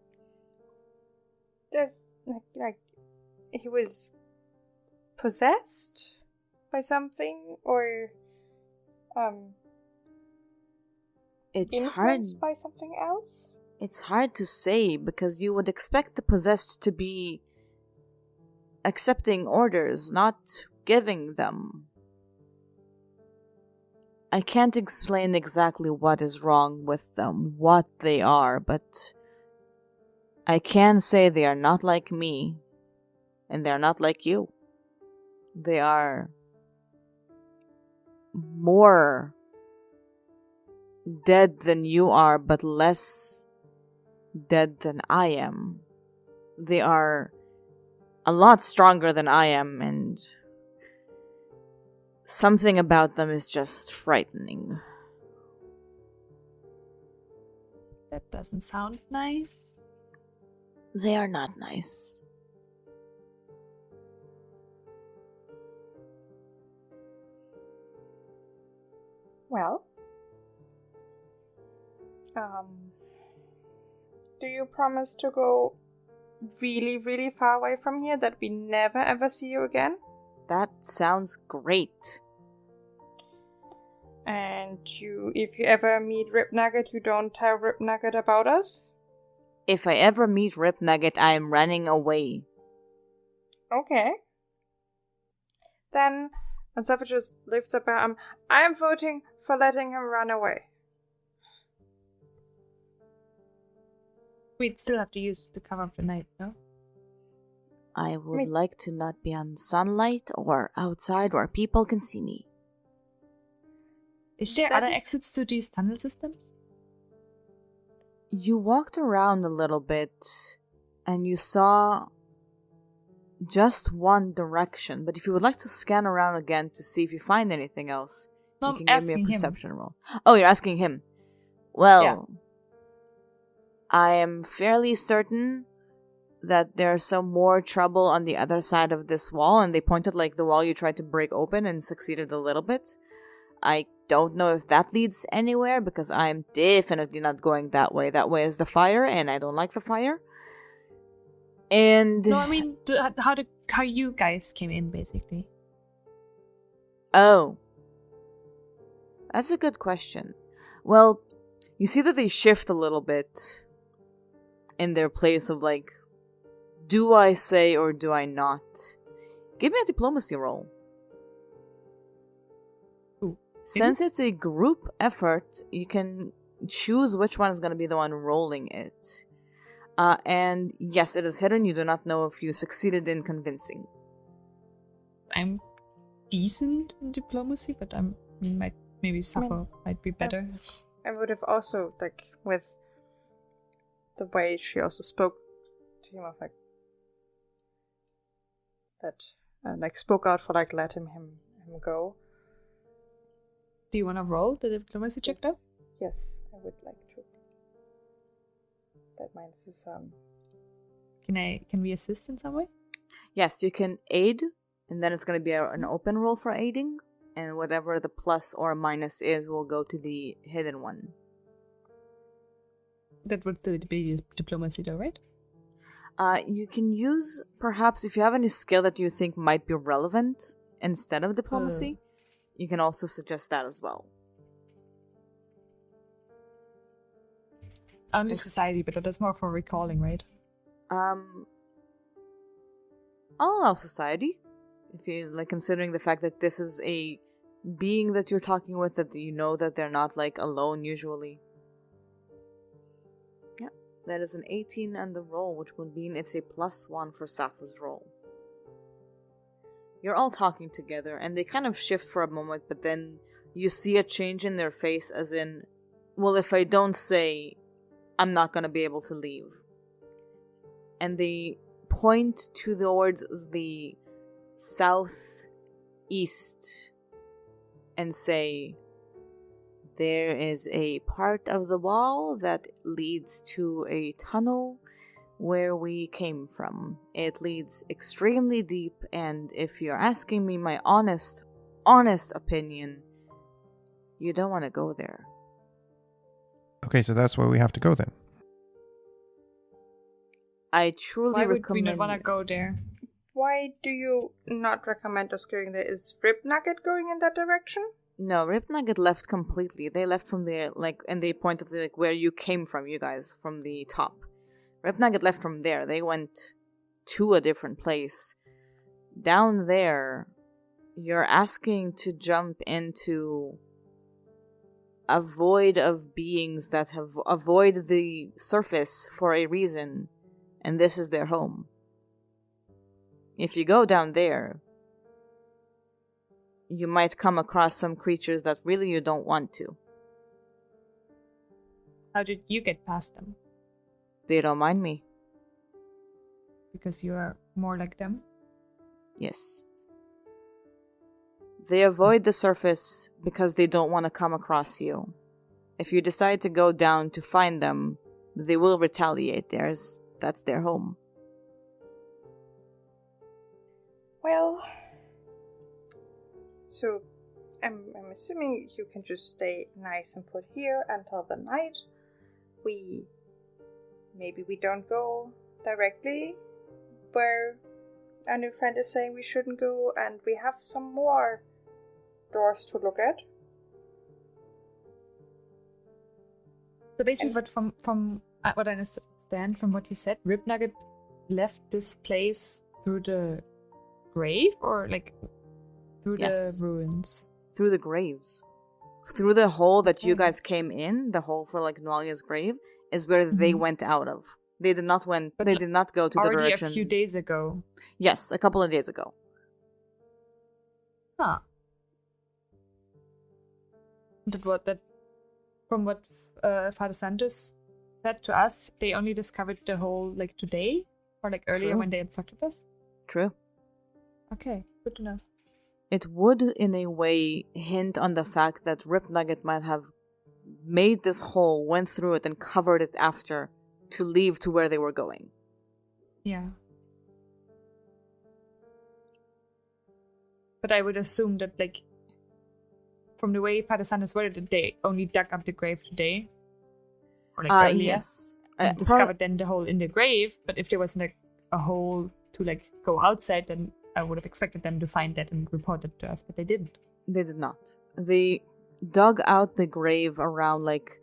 There's like he was possessed by something, or it's influenced hard by something else? It's hard to say, because you would expect the possessed to be accepting orders, not giving them. I can't explain exactly what is wrong with them, what they are, but I can say they are not like me, and they are not like you. They are more dead than you are, but less dead than I am. They are a lot stronger than I am, and something about them is just frightening. That doesn't sound nice. They are not nice. Well, do you promise to go really, really far away from here, that we never ever see you again? That sounds great. And if you ever meet Rip Nugget, you don't tell Rip Nugget about us? If I ever meet Rip Nugget, I am running away. Okay. Then, and Sappho just lifts up her arm. I am voting for letting him run away. We'd still have to use the cover of the night, no? I would like to not be on sunlight or outside where people can see me. Is there other exits to these tunnel systems? You walked around a little bit and you saw just one direction, but if you would like to scan around again to see if you find anything else, no, you can give me a perception him. roll. Oh, you're asking him. Well, yeah. I am fairly certain that there's some more trouble on the other side of this wall, and they pointed like the wall you tried to break open and succeeded a little bit. I don't know if that leads anywhere, because I'm definitely not going that way. That way is the fire, and I don't like the fire. And no, I mean how you guys came in, basically. Oh, that's a good question. Well, you see that they shift a little bit in their place of like, do I say or do I not? Give me a diplomacy roll. Since it's a group effort, you can choose which one is going to be the one rolling it. And yes, it is hidden. You do not know if you succeeded in convincing. I'm decent in diplomacy, but maybe Sappho might be better. I would have also, like, with the way she also spoke to him, of like, that, like, spoke out for, like, letting him go. Do you want to roll the diplomacy check though? Yes, I would like to. That means is Can we assist in some way? Yes, you can aid And then it's going to be an open roll for aiding, and whatever the plus or minus is will go to the hidden one. That would still be diplomacy though, right? You can use, perhaps, if you have any skill that you think might be relevant instead of diplomacy, you can also suggest that as well. Only society, but that's more for recalling, right? I'll allow society. If you like, considering the fact that this is a being that you're talking with, that you know that they're not like alone usually. Yeah, that is an 18 on the roll, which would mean it's a +1 for Sappho's roll. You're all talking together, and they kind of shift for a moment, but then you see a change in their face, as in, well, if I don't say, I'm not gonna be able to leave. And they point towards the southeast and say, there is a part of the wall that leads to a tunnel where we came from. It leads extremely deep, and if you're asking me my honest opinion, you don't want to go there. Okay, so that's where we have to go then. I truly Why would recommend... we not want to go there? Why do you not recommend us going there? Is Rib Nugget going in that direction? No, Rip Nugget left completely. They left from the, and they pointed to, where you came from, you guys, from the top. Rip Nugget left from there. They went to a different place. Down there, you're asking to jump into a void of beings that have avoided the surface for a reason, and this is their home. If you go down there, you might come across some creatures that really you don't want to. How did you get past them? They don't mind me. Because you are more like them? Yes. They avoid the surface because they don't want to come across you. If you decide to go down to find them, they will retaliate. That's their home. Well, so I'm assuming you can just stay nice and put here until the night. Maybe we don't go directly where our new friend is saying we shouldn't go, and we have some more doors to look at. So basically, what from what I understand from what you said, Rib Nugget left this place through the grave, or like through the ruins? Through the graves. Through the hole that you guys came in, the hole for like Nualia's grave, is where they went out of. They did not go to the direction. Already a few days ago. Yes, a couple of days ago. Huh. From what Father Santos said to us, they only discovered the hole like today, or like earlier when they instructed us? True. Okay, good to know. It would, in a way, hint on the fact that Rip Nugget might have made this hole, went through it, and covered it after to leave to where they were going. Yeah. But I would assume that, like, from the way Father Santos worded it, they only dug up the grave today. Or like earlier. Yes. And discovered then the hole in the grave. But if there was like a hole to like go outside, then I would have expected them to find that and report it to us, but they didn't. They did not. They dug out the grave around, like,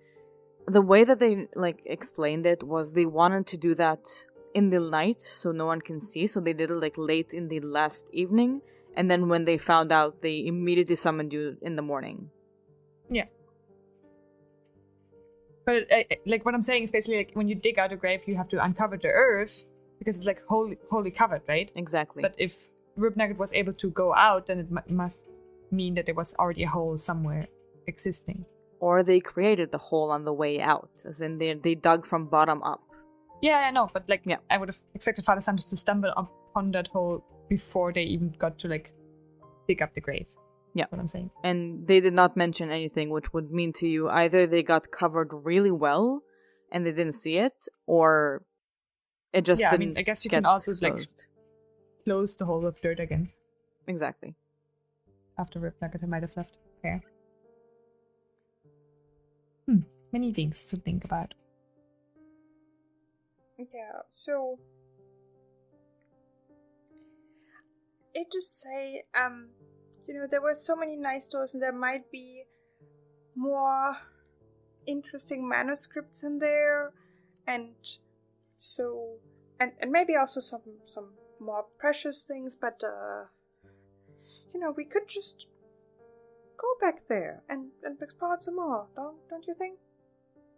the way that they, like, explained it was they wanted to do that in the night so no one can see, so they did it, like, late in the last evening, and then when they found out, they immediately summoned you in the morning. Yeah. But, like, what I'm saying is basically, like, when you dig out a grave, you have to uncover the earth, because it's, like, wholly covered, right? Exactly. But if Rib Nugget was able to go out, then it must mean that there was already a hole somewhere existing. Or they created the hole on the way out, as in they dug from bottom up. Yeah, I know, but like, I would have expected Father Santos to stumble upon that hole before they even got to like dig up the grave. Yeah. That's what I'm saying. And they did not mention anything, which would mean to you either they got covered really well and they didn't see it, or it just didn't. I mean, I guess you can also like close the hole with dirt again. Exactly. After Rip Nugget, I might have left. Fair. Many things to think about. Yeah, so it just say, there were so many nice doors, and there might be more interesting manuscripts in there, and so and maybe also some more precious things, but we could just go back there and explore it some more, don't you think?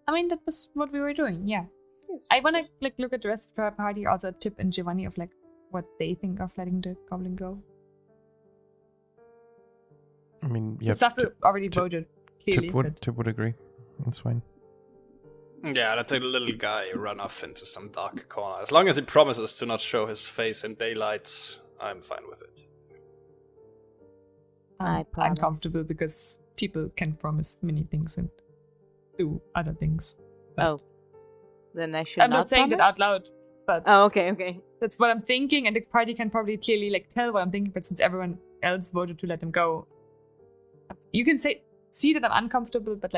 I mean, that was what we were doing, yeah. Yes. I want to look at the rest of our party, also Tipp and Giovanni, of what they think of letting the goblin go. I mean, yeah. Sappho already voted, clearly. Tipp would agree. That's fine. Yeah, let the little guy run off into some dark corner. As long as he promises to not show his face in daylight, I'm fine with it. I promise. Uncomfortable because people can promise many things and do other things. But then I should I'm not saying promise? that out loud, but okay. That's what I'm thinking, and the party can probably clearly tell what I'm thinking. But since everyone else voted to let him go, you can see that I'm uncomfortable, but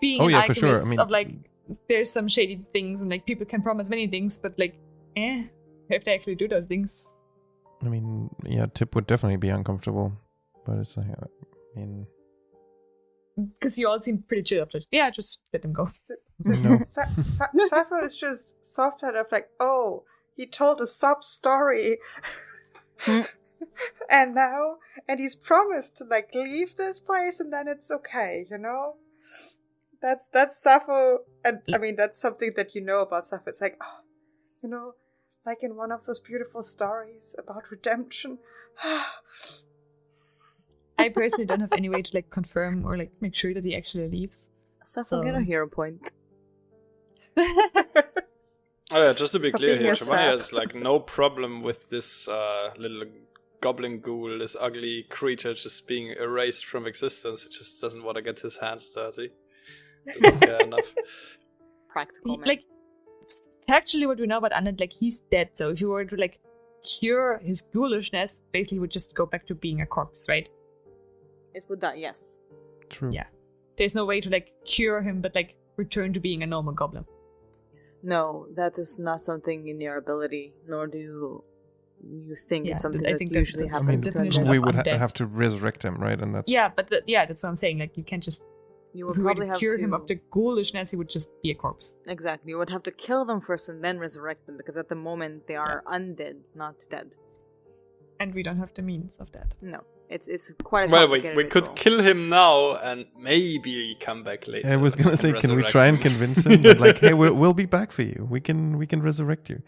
being an for sure. alchemist of there's some shady things, and people can promise many things, but if they actually do those things. I mean, yeah, Tipp would definitely be uncomfortable, but it's because you all seem pretty chill after. Yeah, just let him go. No. Sappho is just soft-headed of oh, he told a sob story. and he's promised to leave this place, and then it's okay, That's Sappho, and I mean, that's something that about Sappho. It's in one of those beautiful stories about redemption. I personally don't have any way to confirm or make sure that he actually leaves. Sappho, get a hero point. Oh yeah, just to be clear here, Giovanni sap. has no problem with this little goblin ghoul, this ugly creature just being erased from existence. He just doesn't want to get his hands dirty. Doesn't care enough. Practical man. Actually, what we know about Undead, he's dead. So if you were to cure his ghoulishness, basically he would just go back to being a corpse, right? It would die, yes. True. Yeah. There's no way to cure him, but return to being a normal goblin. No, that is not something in your ability, nor do you think it's something I that think usually that's happens. the definition we of would undead. have to resurrect him, right? And that's but that's what I'm saying. You can't just. You If would we were probably to have cure to him of the ghoulishness, he would just be a corpse. Exactly. You would have to kill them first and then resurrect them, because at the moment they are undead, not dead. And we don't have the means of that. No, it's quite a Well, complicated we could ritual. kill him now and maybe come back later. I was gonna say, can we resurrect try and him. convince him that hey, we'll be back for you. We can resurrect you.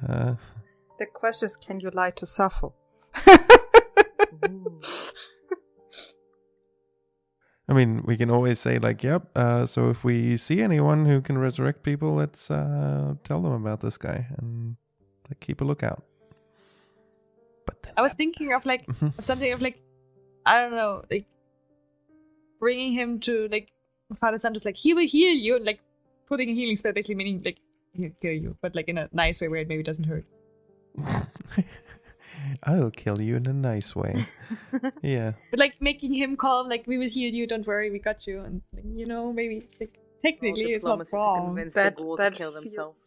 The question is, can you lie to Sappho? I mean, we can always say yep. So if we see anyone who can resurrect people, let's tell them about this guy and keep a lookout. But then I was thinking of of something of I don't know, bringing him to Father Santos, he will heal you, and putting a healing spell, basically meaning he'll kill you, but in a nice way where it maybe doesn't hurt. I'll kill you in a nice way. Yeah. But making him calm, we will heal you, don't worry, we got you, and maybe technically it's not Diplomacy to wrong. convince That- the ghoul to that kill feel- themselves.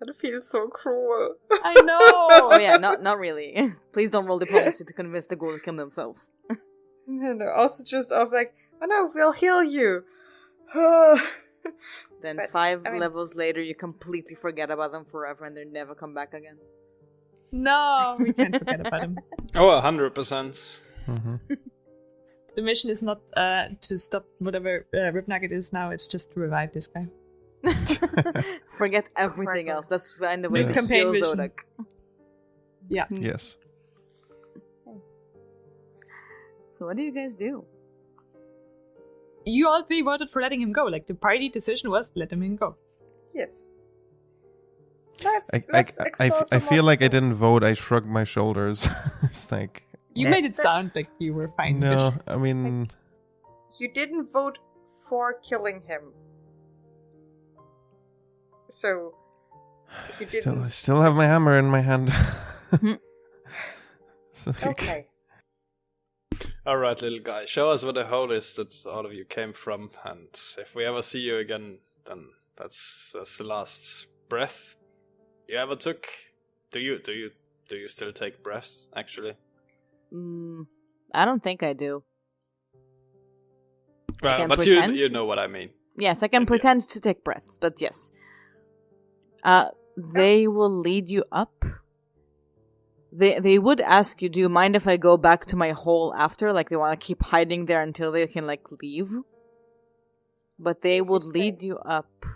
That feels so cruel. I know. Oh yeah, not really. Please don't roll diplomacy to convince the ghoul to kill themselves. No, also just of oh no, we'll heal you. Then But, 5 I mean- levels later, you completely forget about them forever, and they never come back again. No, we can't forget about him. Oh, 100%. Mm-hmm. The mission is not to stop whatever Rip Nugget is now, it's just to revive this guy. Forget everything else. That's kind of way Yeah. to Campaign kill mission. Zodak. Yeah. Yes. So what do you guys do? You all three voted for letting him go. The party decision was let him go. Yes. Let's I explore some feel more like I people. didn't vote. I shrugged my shoulders. It's You made it sound like you were fine. with no. it. I mean, You didn't vote for killing him. So You didn't. I still have my hammer in my hand. Okay. All right, little guy. Show us where the hole is that all of you came from, and if we ever see you again, then that's the last breath you ever took. Do you still take breaths? Actually, I don't think I do. Well, but you know what I mean. Yes, I can pretend to take breaths, but yes. They will lead you up. They would ask you, do you mind if I go back to my hole after? Like, they want to keep hiding there until they can, like, leave. But they would lead you up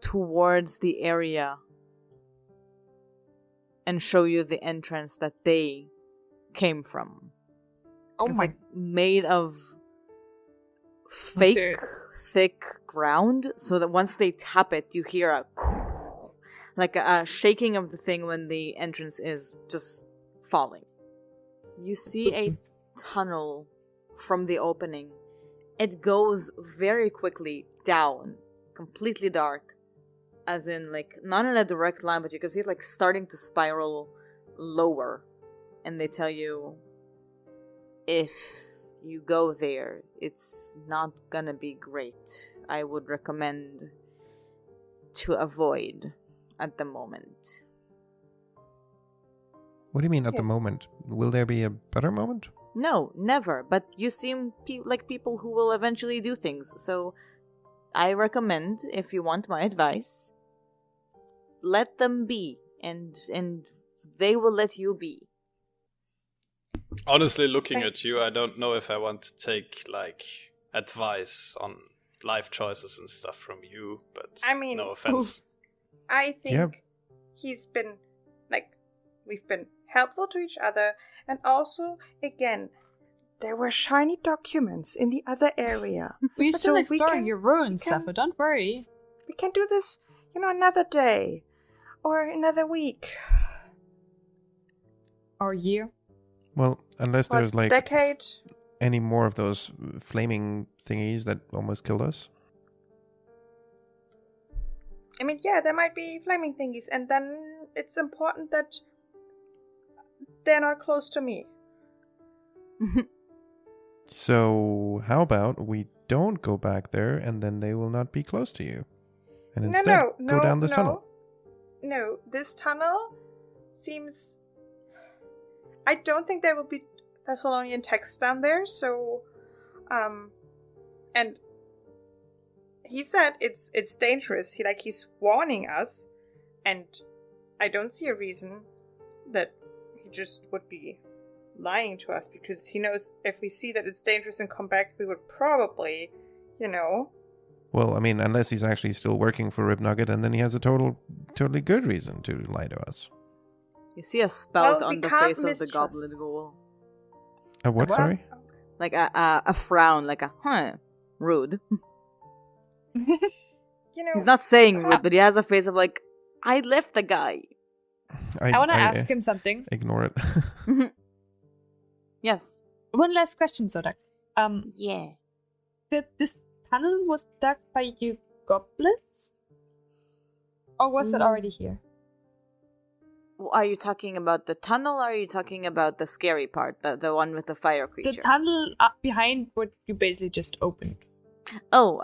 towards the area and show you the entrance that they came from. It's like made of fake, thick ground, so that once they tap it, you hear a like a shaking of the thing when the entrance is just falling. You see a tunnel from the opening. It goes very quickly down, completely dark, as in, like, not in a direct line, but you can see it, like, starting to spiral lower. And they tell you, if you go there, it's not gonna be great. I would recommend to avoid at the moment. What do you mean at the moment? Will there be a better moment? No, never. But you seem like people who will eventually do things. So I recommend, if you want my advice, let them be. And they will let you be. Honestly, looking at you, I don't know if I want to take, like, advice on life choices and stuff from you, but I mean, no offense. I think he's been, like, we've been helpful to each other, and also, again, there were shiny documents in the other area. We're still exploring your ruins, Sappho, don't worry. We can do this, another day, or another week. Or year. Well, unless there's, like, decade. Any more of those flaming thingies that almost killed us. I mean, yeah, there might be flaming thingies, and then it's important that they're not close to me. So, how about we don't go back there, and then they will not be close to you? And instead, go down this tunnel. No, this tunnel seems... I don't think there will be Thessalonian text down there, so... And... he said it's dangerous. He's warning us, and I don't see a reason that he just would be lying to us, because he knows if we see that it's dangerous and come back, we would probably, Well, I mean, unless he's actually still working for Ribnugget, and then he has a totally good reason to lie to us. You see a spout on the face of the goblin ghoul. A what? Sorry? Like a frown, like a rude. He's not saying rude, but he has a face of like, I left the guy. I want to ask him something. Ignore it. Yes. One last question, Zodak. Yeah. This tunnel was dug by you goblins? Or was it already here? Are you talking about the tunnel, or are you talking about the scary part, the one with the fire creature? The tunnel up behind what you basically just opened. Oh,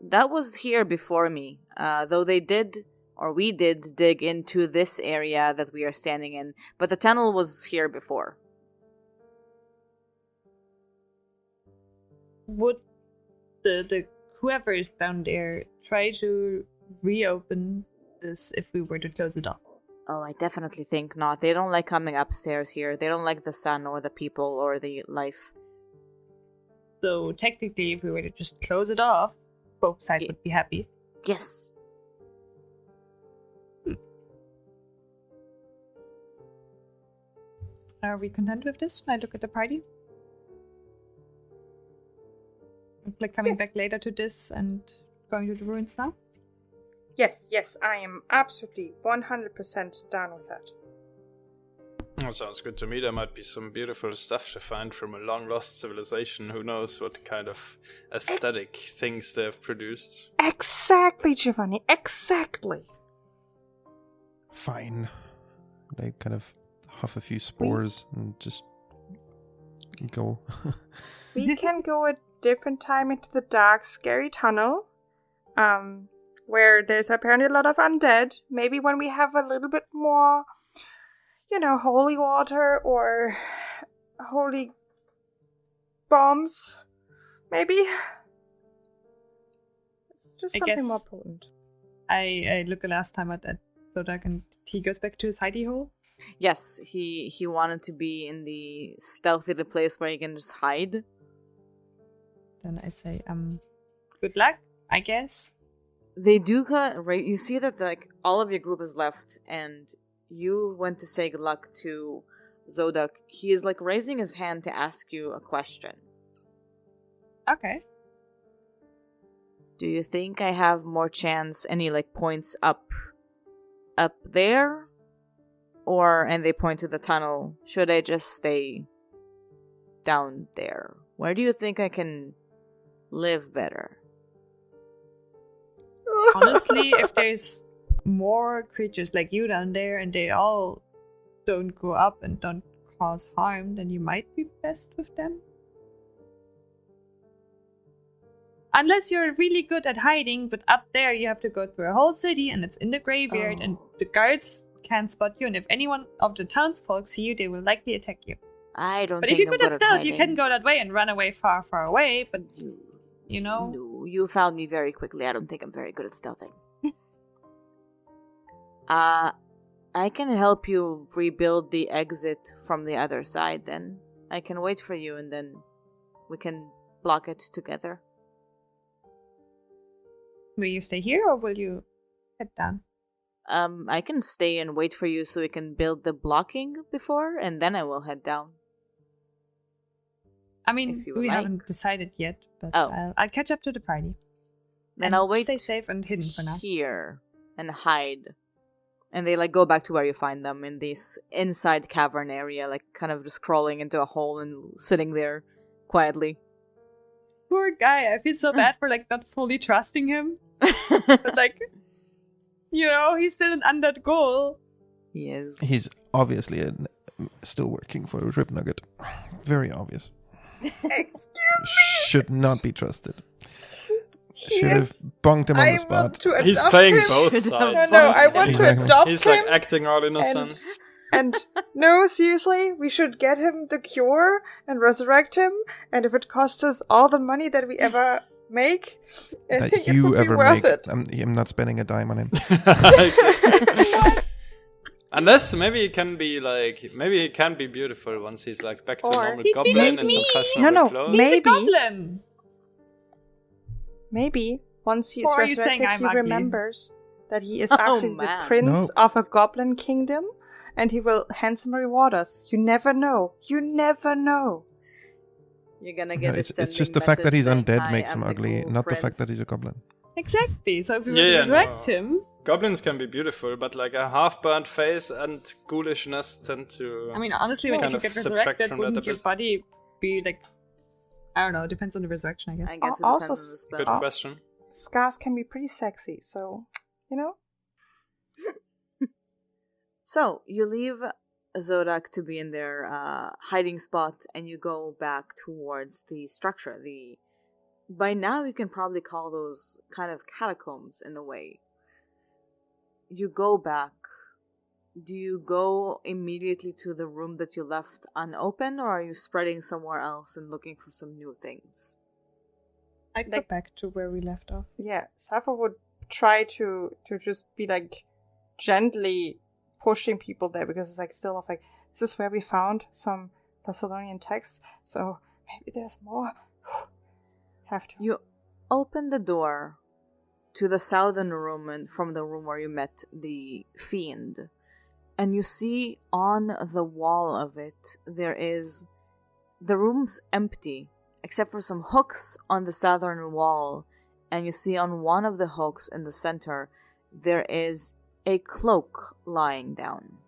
that was here before me. Though we did dig into this area that we are standing in, but the tunnel was here before. Would the whoever is down there try to reopen this if we were to close it off? Oh, I definitely think not. They don't like coming upstairs here. They don't like the sun or the people or the life. So technically, if we were to just close it off, both sides would be happy. Yes. Are we content with this? I look at the party. Like coming back later to this and going to the ruins now? Yes, I am absolutely 100% down with that. That sounds good to me. There might be some beautiful stuff to find from a long-lost civilization. Who knows what kind of aesthetic things they have produced. Exactly, Giovanni, exactly. Fine. They kind of huff a few spores and just go. We can go a different time into the dark, scary tunnel, where there's apparently a lot of undead. Maybe when we have a little bit more, holy water or holy bombs, maybe. It's just something more potent. I look a last time at Zodak and he goes back to his hidey hole. Yes, he wanted to be in the stealthy place where he can just hide. Then I say, good luck, I guess. They do right. You see that all of your group is left, and you went to say good luck to Zodak. He is raising his hand to ask you a question. Okay. Do you think I have more chance? Any points up there? And they point to the tunnel. Should I just stay down there? Where do you think I can live better? Honestly, if there's more creatures like you down there and they all don't go up and don't cause harm, then you might be best with them. Unless you're really good at hiding, but up there you have to go through a whole city and it's in the graveyard and the guards can't spot you, and if anyone of the townsfolk see you, they will likely attack you. I don't But think if you're I'm good at stealth, you hiding. can go that way and run away far, far away, but No, you found me very quickly. I don't think I'm very good at stealthing. I can help you rebuild the exit from the other side then. I can wait for you and then we can block it together. will you stay here or will you head down? I can stay and wait for you so we can build the blocking before, and then I will head down. I mean, If you we like. haven't decided yet, but Oh. I'll catch up to the party. Then And I'll wait Stay safe and hidden for now. here and hide. And they go back to where you find them in this inside cavern area, kind of just crawling into a hole and sitting there quietly. Poor guy, I feel so bad for not fully trusting him. But he's still an undead Ghoul. He is. He's obviously still working for Rib Nugget. Very obvious. Excuse Should not be trusted. He Should have is- bonked him on I the spot. want to adopt He's playing him. both No, sides. No, I want Exactly. to adopt He's him. acting all innocent. And no, seriously, we should get him the cure and resurrect him. And if it costs us all the money that we ever make, I That think it you would be ever worth make. it. I'm not spending a dime on him. Exactly. Unless maybe he can be beautiful once he's back to Or normal he'd be goblin like in some me. fashionable No, clothes. He's Maybe. a goblin! Maybe once he's Or are you saying resurrected, I'm he ugly? remembers that he is Oh, actually the man. prince No. of a goblin kingdom, and he will handsomely reward us. You never know. You never know. You're gonna No, get it's just the fact that he's undead makes him ugly, Ghoul not the fact prince. that he's a goblin. Exactly, so if we Yeah, resurrect no. him... Goblins can be beautiful, but a half-burnt face and ghoulishness tend to. I mean, honestly, Kind if you of get subtract resurrected, from that wouldn't a your bit. body be I don't know, it depends on the resurrection, I guess. I guess it Also, depends on the spell. Good question. Scars can be pretty sexy, so So, you leave Zodak to be in their hiding spot, and you go back towards the structure. By now, you can probably call those kind of catacombs in a way. You go back. Do you go immediately to the room that you left unopened, or are you spreading somewhere else and looking for some new things? I'd go back to where we left off. yeah, Sappho would try to just be gently pushing people there, because it's still this is where we found some Thessalonian texts, so maybe there's more. Have to. You open the door to the southern room, and from the room where you met the fiend, and you see on the wall of it, the room's empty, except for some hooks on the southern wall, and you see on one of the hooks in the center, there is a cloak lying down.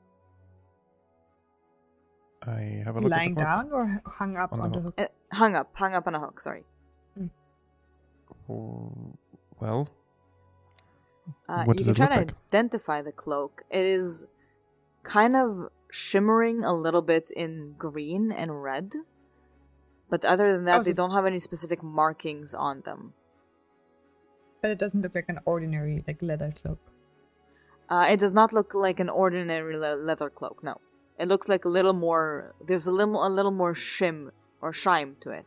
I have a look Lying at the clock. down or hung up On the on the hook. hook? Hung up on a hook, sorry. Oh, well, You what does can it try look to like? identify the cloak. It is kind of shimmering a little bit in green and red. But other than that, Oh, they so- don't have any specific markings on them. But it doesn't look like an ordinary like leather cloak. It does not look like an ordinary leather cloak, no. It looks like a little more... There's a little more shim or shime to it.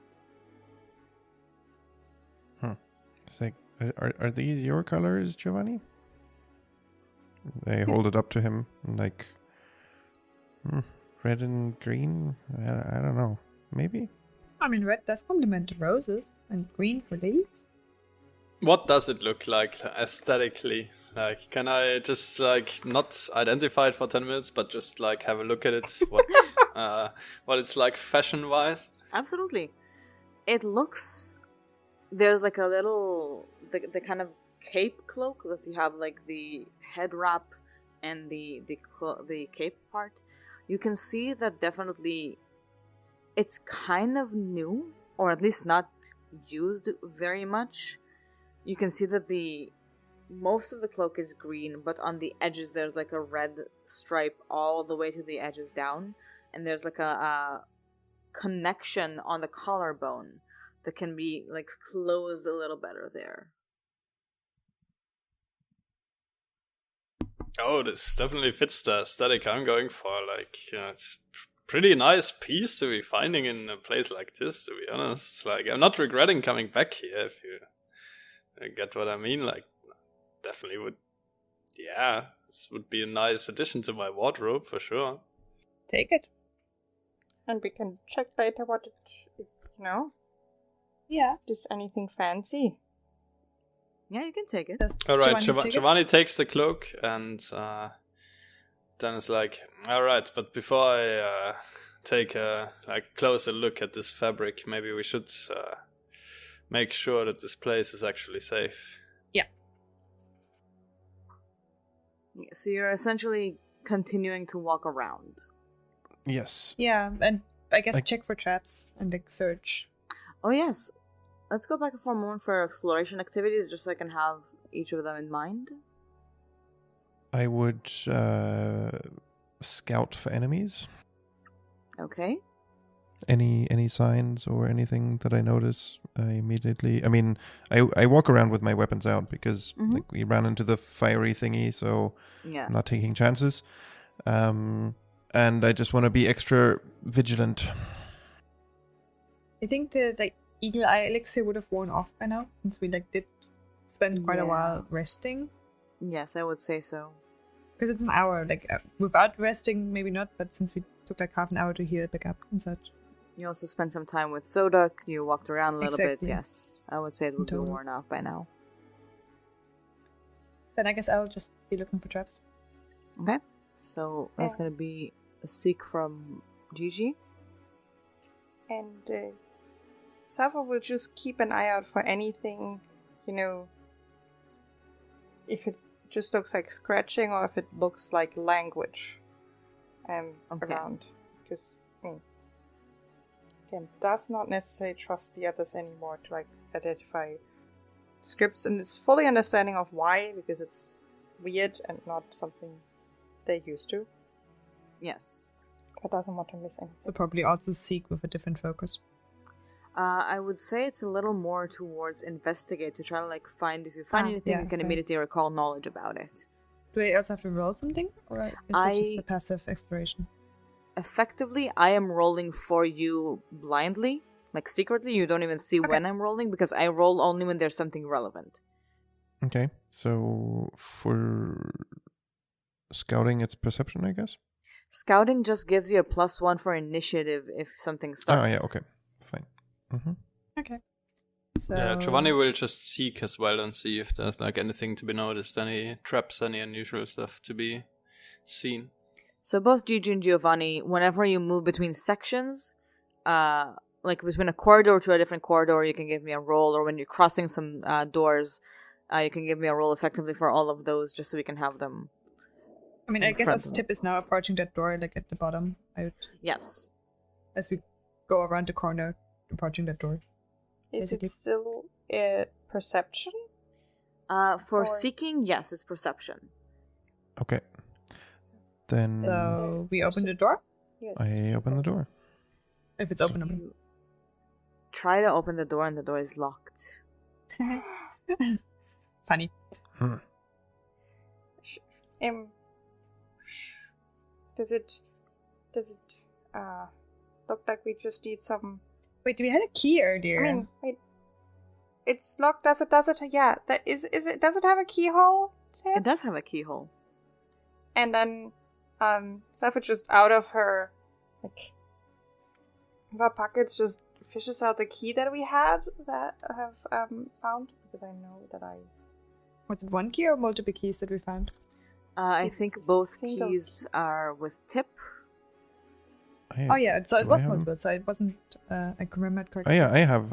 It's like, are these your colors, Giovanni? They hold it up to him, like, red and green? I don't know. Maybe? I mean, red does complement the roses, and green for leaves. What does it look like aesthetically? Like, can I just like not identify it for 10 minutes, but just like have a look at it? What it's like fashion-wise? Absolutely. It looks... There's like a little... The kind of cape cloak that you have, like the head wrap and the cape part. You can see that definitely it's kind of new, or at least not used very much. You can see that most of the cloak is green, but on the edges there's like a red stripe all the way to the edges down, and there's like a connection on the collarbone that can be like closed a little better there. Oh, this definitely fits the aesthetic I'm going for. Like, it's pretty nice piece to be finding in a place like this, to be honest. Like, I'm not regretting coming back here, if you get what I mean. Like, definitely would... Yeah, this would be a nice addition to my wardrobe, for sure. Take it. And we can check later what it, Yeah. is anything fancy. Yeah, you can take it. Does Alright, take it? Giovanni takes the cloak and then it's like, alright, but before I take a closer look at this fabric, maybe we should make sure that this place is actually safe. Yeah. So you're essentially continuing to walk around. Yes. Yeah, and I guess check for traps and like search. Oh yes. Let's go back for a moment for exploration activities, just so I can have each of them in mind. I would scout for enemies. Okay. Any signs or anything that I notice, I immediately... I mean, I walk around with my weapons out because like we ran into the fiery thingy, so Yeah. I'm not taking chances. And I just want to be extra vigilant. I think the like eagle eye elixir would have worn off by now, since we like did spend quite a while resting. Yes, I would say so. Because it's an hour, like without resting, maybe not, but since we took like half an hour to heal back up and such. You also spent some time with Sodok, you walked around a little Exactly. bit, yes. I would say it would be Totally. worn off by now. Then I guess I'll just be looking for traps. Okay. So that's Yeah. going to be a seek from Jiji. And Sappho will just keep an eye out for anything, if it just looks like scratching or if it looks like language around. Because, again, does not necessarily trust the others anymore to identify scripts, and is fully understanding of why, because it's weird and not something they're used to. Yes. But doesn't want to miss anything. So probably also seek with a different focus. I would say it's a little more towards investigate, to try to find, if you find anything, yeah, you can fair. immediately recall knowledge about it. Do I also have to roll something? Or is it just a passive exploration? Effectively, I am rolling for you blindly, secretly. You don't even see when I'm rolling, because I roll only when there's something relevant. Okay, so for scouting, it's perception, I guess? Scouting just gives you a +1 for initiative if something starts. Oh, yeah, okay. Fine. Mm-hmm. Okay. So... Yeah, Giovanni will just seek as well and see if there's anything to be noticed, any traps, any unusual stuff to be seen. So both Jiji and Giovanni, whenever you move between sections, between a corridor to a different corridor, you can give me a roll, or when you're crossing some doors, you can give me a roll effectively for all of those, just so we can have them I mean, I guess as Tipp is now approaching that door, like at the bottom, Yes. as we go around the corner, approaching that door. Is it still perception? For seeking, yes, it's perception. Okay. Then So we open the door? Yes. I open the door. If it's open. You try to open the door and the door is locked. Funny. Does it look like we just need some? Wait, we had a key earlier. I mean, wait. It's locked. Does it? Yeah. That is it? Does it have a keyhole? It does have a keyhole. And then, Sappho just out of her, like, her pockets just fishes out the key that we had that I have found, because I know that I... Was it one key or multiple keys that we found? I It's think both single. keys are with Tipp. Oh yeah, so it do was I have multiple, so it wasn't, I can remember Oh correctly. yeah,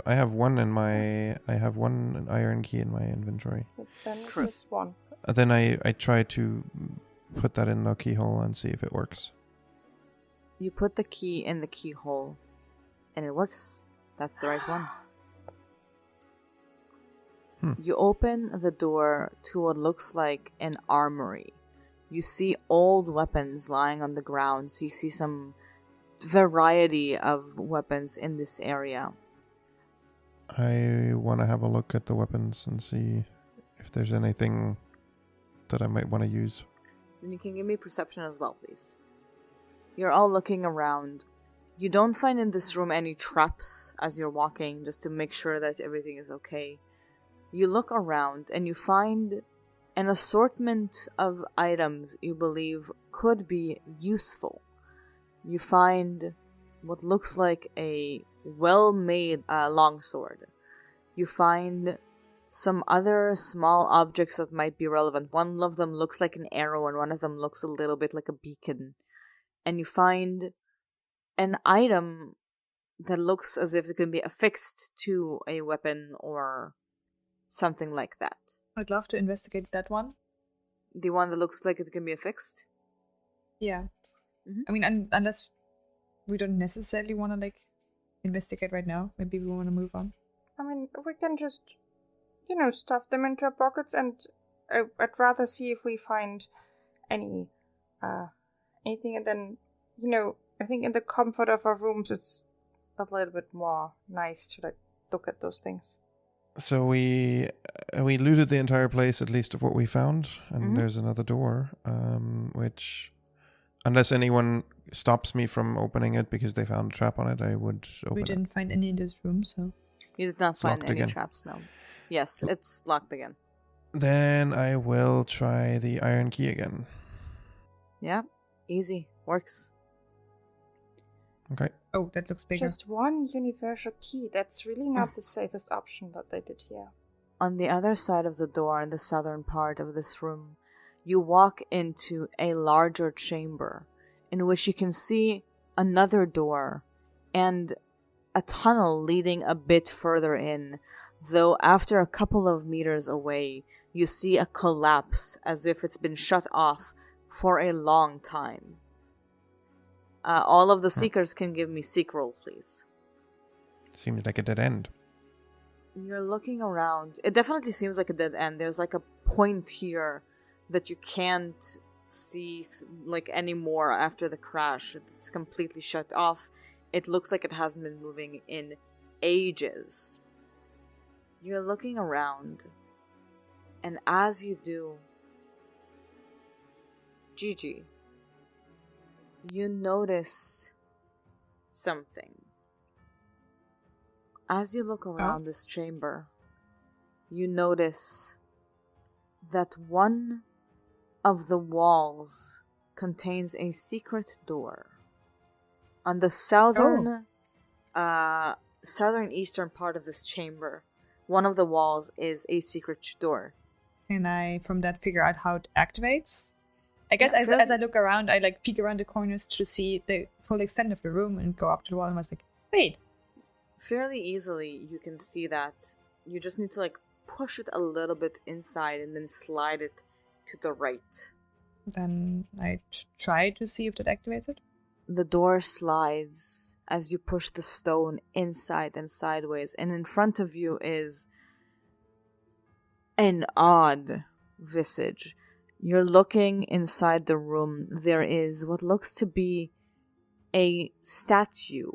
I have one in my one iron key in my inventory. But then it's True. just one. Then I try to put that in the keyhole and see if it works. You put the key in the keyhole, and it works. That's the right one. You open the door to what looks like an armory. You see old weapons lying on the ground, so you see some variety of weapons in this area. I want to have a look at the weapons and see if there's anything that I might want to use. Then you can give me perception as well, please. You're all looking around. You don't find in this room any traps as you're walking, just to make sure that everything is okay. You look around and you find an assortment of items you believe could be useful. You find what looks like a well-made longsword. You find some other small objects that might be relevant. One of them looks like an arrow and one of them looks a little bit like a beacon. And you find an item that looks as if it can be affixed to a weapon or something like that. I'd love to investigate that one. The one that looks like it can be affixed? Yeah. Mhm. I mean, unless we don't necessarily want to, like, investigate right now. Maybe we want to move on. I mean, we can just, stuff them into our pockets, and I'd rather see if we find anything, and then, I think in the comfort of our rooms, it's a little bit more nice to, like, look at those things. So we looted the entire place, at least of what we found, and there's another door, which, unless anyone stops me from opening it because they found a trap on it, I would open We it. didn't find any in this room, so... You did not It's find locked any again. traps, no. Yes, it's locked again. Then I will try the iron key again. Yeah, easy. Works. Okay. Oh, that looks bigger. Just one universal key. That's really not the safest option that they did here. On the other side of the door, in the southern part of this room, you walk into a larger chamber in which you can see another door and a tunnel leading a bit further in, though after a couple of meters away, you see a collapse as if it's been shut off for a long time. All of the seekers can give me seek rolls, please. Seems like a dead end. You're looking around. It definitely seems like a dead end. There's like a point here that you can't see like anymore after the crash. It's completely shut off. It looks like it hasn't been moving in ages. You're looking around, and as you do, Jiji, you notice something. As you look around this chamber, you notice that one of the walls contains a secret door. On the southern eastern part of this chamber, one of the walls is a secret door. Can I, from that, figure out how it activates? I guess Yeah, as I look around, I like peek around the corners to see the full extent of the room and go up to the wall and was like, wait. Fairly easily, you can see that. You just need to like push it a little bit inside and then slide it to the right. Then I try to see if that activates it. The door slides as you push the stone inside and sideways, and in front of you is an odd visage. You're looking inside the room. There is what looks to be a statue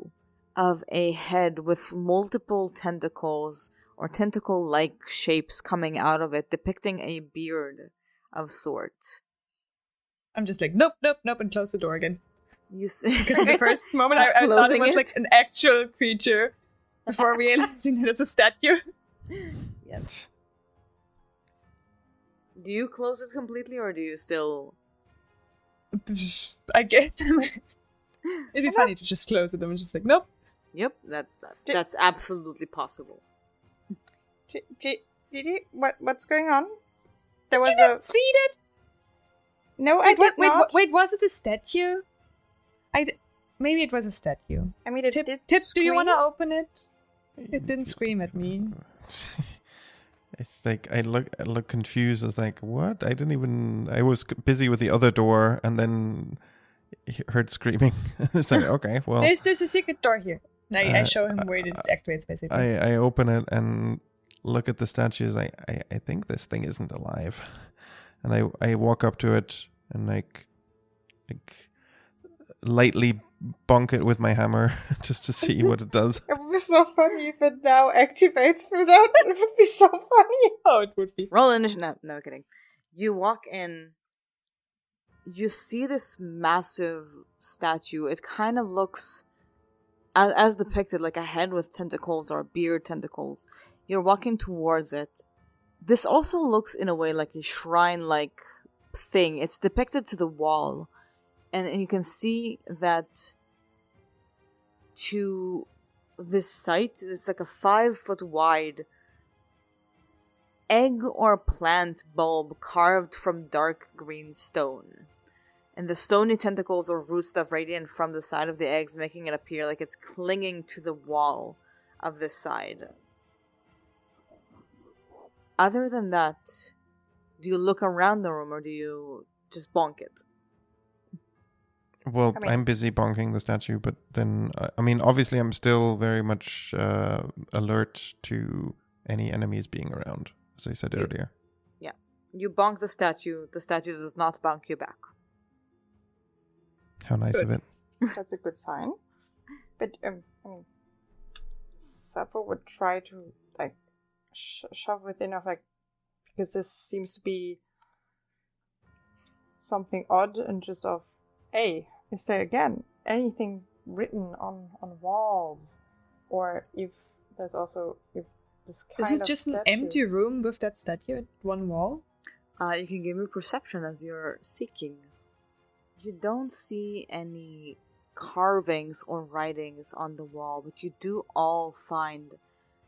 of a head with multiple tentacles or tentacle-like shapes coming out of it, depicting a beard of sorts. I'm just like, nope, and close the door again. You see, Because the first moment I thought it was like an actual creature before realizing that it's a statue. Yes. Do you close it completely, or do you still... I guess. It'd be funny to just close it. I'm just like, nope. Yep, that's absolutely possible. Gigi, what's going on? There was Did you not see it? No, I did not. Wait, was it a statue? Maybe it was a statue. I mean, it Tipp, did Tipp, do you scream. want to open it? It didn't scream at me. It's like I look confused. It's like, what? I was busy with the other door, and then heard screaming. It's like, okay, well. There's a secret door here. I show him where it activates, basically. I open it and look at the statues. I think this thing isn't alive, and I walk up to it and like lightly bonk it with my hammer just to see what it does. It would be so funny if it now activates through that. It would be so funny. Oh, it would be. Roll initiative. No, kidding. You walk in. You see this massive statue. It kind of looks, as depicted, like a head with tentacles or beard tentacles. You're walking towards it. This also looks in a way like a shrine-like thing. It's depicted to the wall. And you can see that to this site, it's like a 5-foot wide egg or plant bulb carved from dark green stone. And the stony tentacles or roots that radiate from the side of the eggs, making it appear like it's clinging to the wall of this side. Other than that, do you look around the room or do you just bonk it? Well, I'm busy bonking the statue, but then, obviously I'm still very much alert to any enemies being around, as I said earlier. Yeah. You bonk the statue does not bonk you back. How nice of it. That's a good sign. But, Sappho would try to, shove within of, because this seems to be something odd and just of, hey, is there again anything written on walls? Or if there's also if this kind Is of it just an statue. empty room with that statue at one wall? You can give me perception as you're seeking. You don't see any carvings or writings on the wall, but you do all find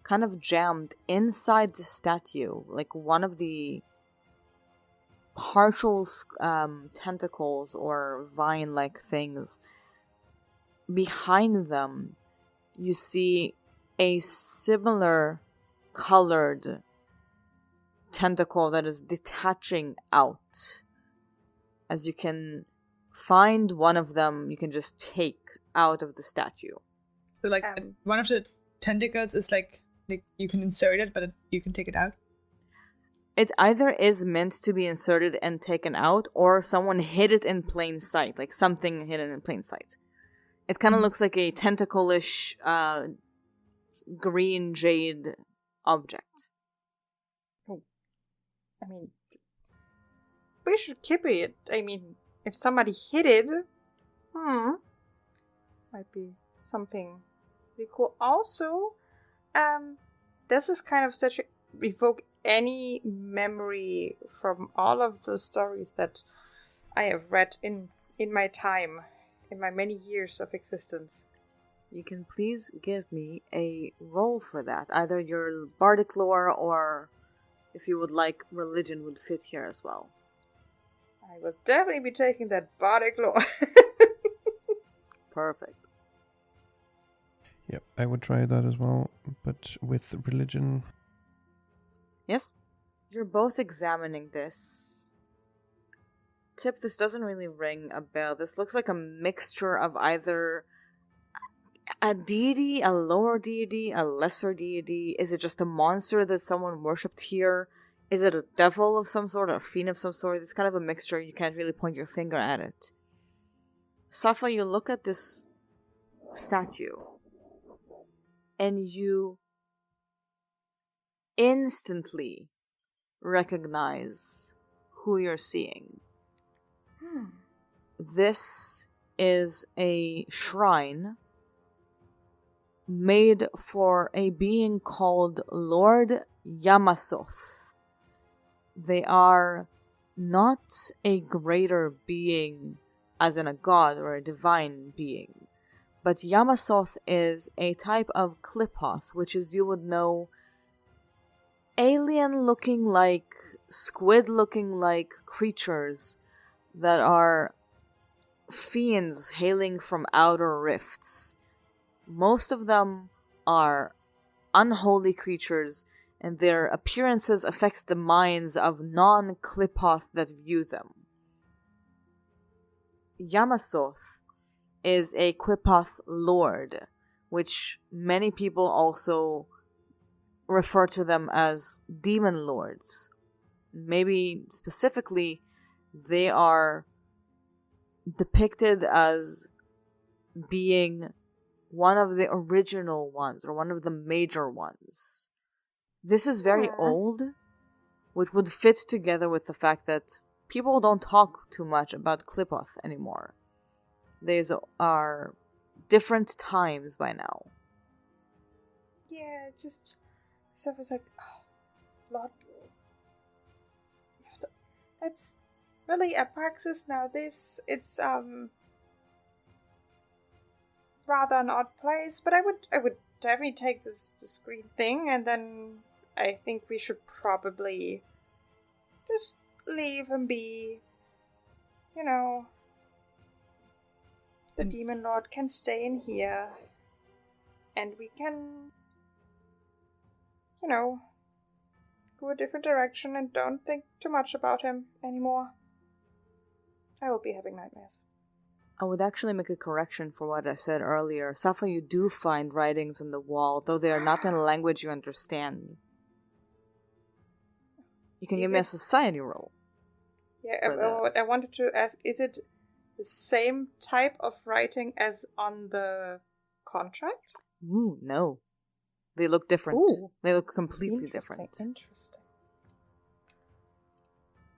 kind of jammed inside the statue, like one of the partial tentacles or vine-like things. Behind them, you see a similar colored tentacle that is detaching out. As you can find one of them, you can just take out of the statue. So, one of the tentacles is like you can insert it, but you can take it out? It either is meant to be inserted and taken out, or someone hid it in plain sight, like something hidden in plain sight. It kind of looks like a tentacle-ish green jade object. We should keep it. If somebody hid it, might be something pretty cool. Also, does this kind of statue evoke any memory from all of the stories that I have read in my time, in my many years of existence? You can please give me a roll for that. Either your bardic lore or, if you would like, religion would fit here as well. I will definitely be taking that bardic lore. Perfect. Yep, I would try that as well, but with religion. Yes? You're both examining this. Tipp, this doesn't really ring a bell. This looks like a mixture of either a deity, a lower deity, a lesser deity. Is it just a monster that someone worshipped here? Is it a devil of some sort, or a fiend of some sort? It's kind of a mixture. You can't really point your finger at it. Sappho, you look at this statue, and you instantly recognize who you're seeing. This is a shrine made for a being called Lord Yamasoth. They are not a greater being, as in a god or a divine being, but Yamasoth is a type of Qliphoth, which is, you would know, alien-looking like, squid-looking like creatures that are fiends hailing from outer rifts. Most of them are unholy creatures, and their appearances affect the minds of non-Qliphoth that view them. Yamasoth is a Qliphoth lord, which many people also refer to them as demon lords. Maybe specifically, they are depicted as being one of the original ones, or one of the major ones. This is very old, which would fit together with the fact that people don't talk too much about Qliphoth anymore. These are different times by now. Yeah, just... So I was like, oh, Lord... It's really a praxis now. It's rather an odd place, but I would definitely take this green thing, and then I think we should probably just leave and be, the Demon Lord can stay in here, and we can, go a different direction and don't think too much about him anymore. I will be having nightmares. I would actually make a correction for what I said earlier. Sappho, you do find writings on the wall, though they are not in a language you understand. You can give me a society roll. Yeah, what I wanted to ask, is it the same type of writing as on the contract? Ooh, no. They look different. Ooh. They look completely different. Interesting.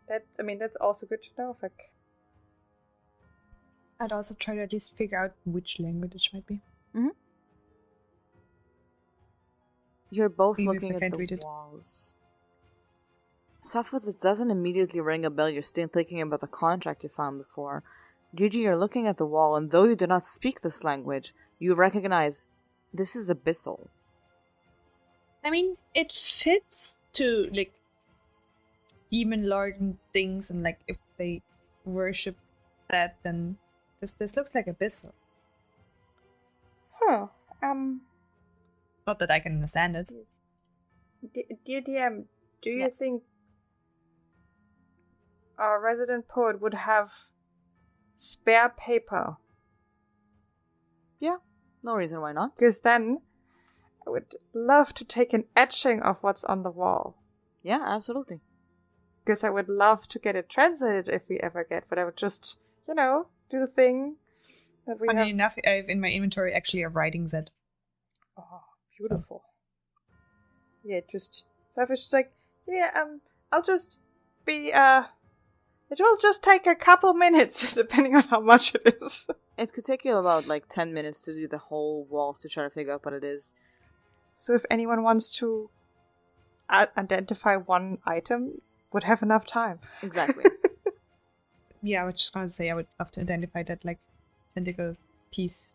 That's also good to know. I'd also try to at least figure out which language it might be. Mm-hmm. You're both Even looking if I at can't read the it. walls. Sappho, this doesn't immediately ring a bell. You're still thinking about the contract you found before. Jiji, you're looking at the wall, and though you do not speak this language, you recognize this is abyssal. It fits to, Demon Lord and things, and, if they worship that, then this looks like abyssal. Huh. Not that I can understand it. Dear DM, do you Yes. think our resident poet would have spare paper? Yeah, no reason why not. Because then I would love to take an etching of what's on the wall. Yeah, absolutely. Because I would love to get it translated if we ever get, but I would just, do the thing that we Funny have. enough, I have in my inventory actually a writing set. Oh, beautiful. Yeah, so I was just like, I'll just be, it will just take a couple minutes, depending on how much it is. It could take you about 10 minutes to do the whole walls to try to figure out what it is. So if anyone wants to identify one item, would have enough time. Exactly. Yeah, I was just going to say I would love to identify that, tentacle piece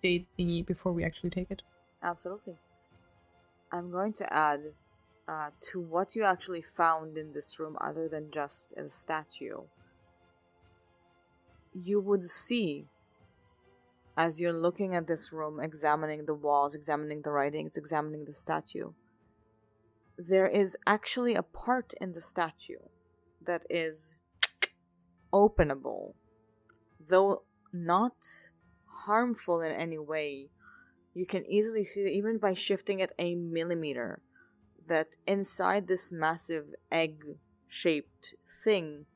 date thingy before we actually take it. Absolutely. I'm going to add to what you actually found in this room other than just a statue. You would see, as you're looking at this room, examining the walls, examining the writings, examining the statue, there is actually a part in the statue that is openable, though not harmful in any way. You can easily see that even by shifting it a millimeter, that inside this massive egg-shaped thing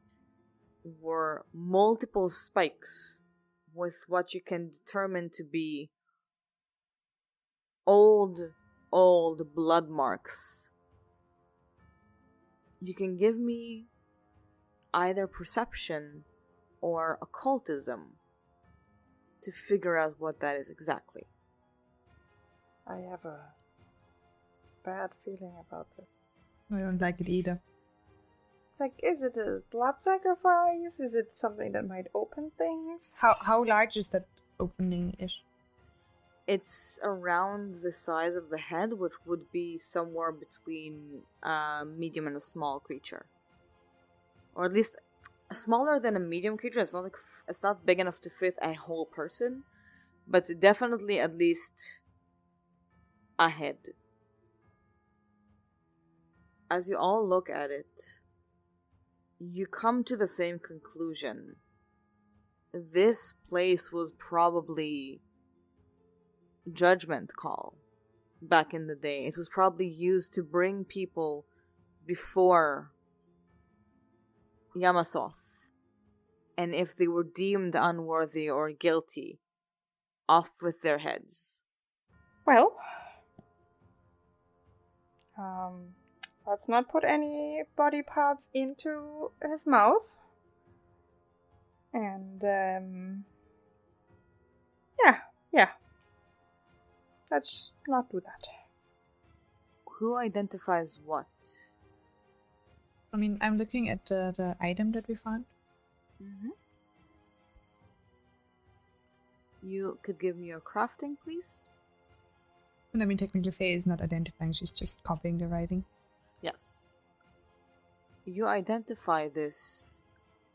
were multiple spikes with what you can determine to be old blood marks. You can give me either perception or occultism to figure out what that is exactly. I have a bad feeling about this. I don't like it either. It's like, is it a blood sacrifice? Is it something that might open things? How large is that opening-ish? It's around the size of the head, which would be somewhere between a medium and a small creature. Or at least smaller than a medium creature. It's not big enough to fit a whole person, but definitely at least a head. As you all look at it, you come to the same conclusion. This place was probably judgment call back in the day. It was probably used to bring people before Yamasoth, and if they were deemed unworthy or guilty, off with their heads. Well, let's not put any body parts into his mouth. And, yeah. Let's just not do that. Who identifies what? I mean, I'm looking at the item that we found. Mm-hmm. You could give me your crafting, please? And I mean, technically Faye is not identifying, she's just copying the writing. Yes. You identify this,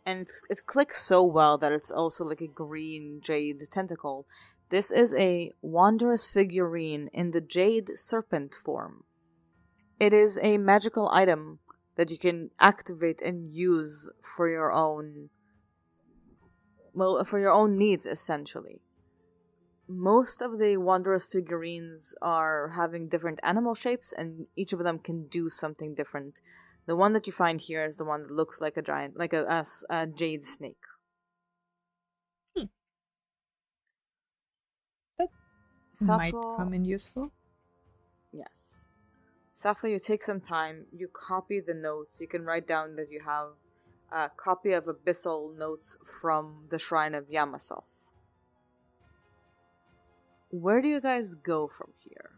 and it clicks so well that it's also like a green jade tentacle. This is a wondrous figurine in the jade serpent form. It is a magical item that you can activate and use for your own needs, essentially. Most of the wondrous figurines are having different animal shapes, and each of them can do something different. The one that you find here is the one that looks like a giant, like a jade snake. That Sappho, might come in useful. yes. Sappho, you take some time, you copy the notes. You can write down that you have a copy of abyssal notes from the shrine of Yamasoth. Where do you guys go from here?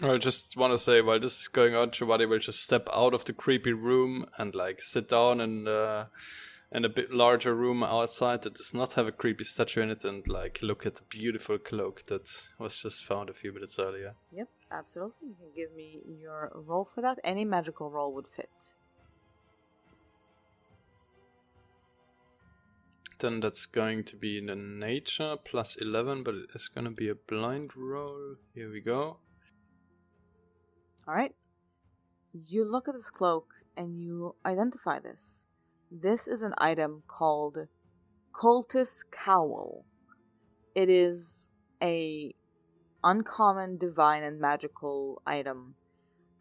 I just want to say, while this is going on, Giovanni will just step out of the creepy room and like sit down in a bit larger room outside that does not have a creepy statue in it, and like look at the beautiful cloak that was just found a few minutes earlier. Yep, absolutely. You can give me your roll for that. Any magical roll would fit. Then that's going to be in the nature plus 11, but it's going to be a blind roll. Here we go. Alright. You look at this cloak and you identify this. This is an item called Cultist Cowl. It is a uncommon, divine, and magical item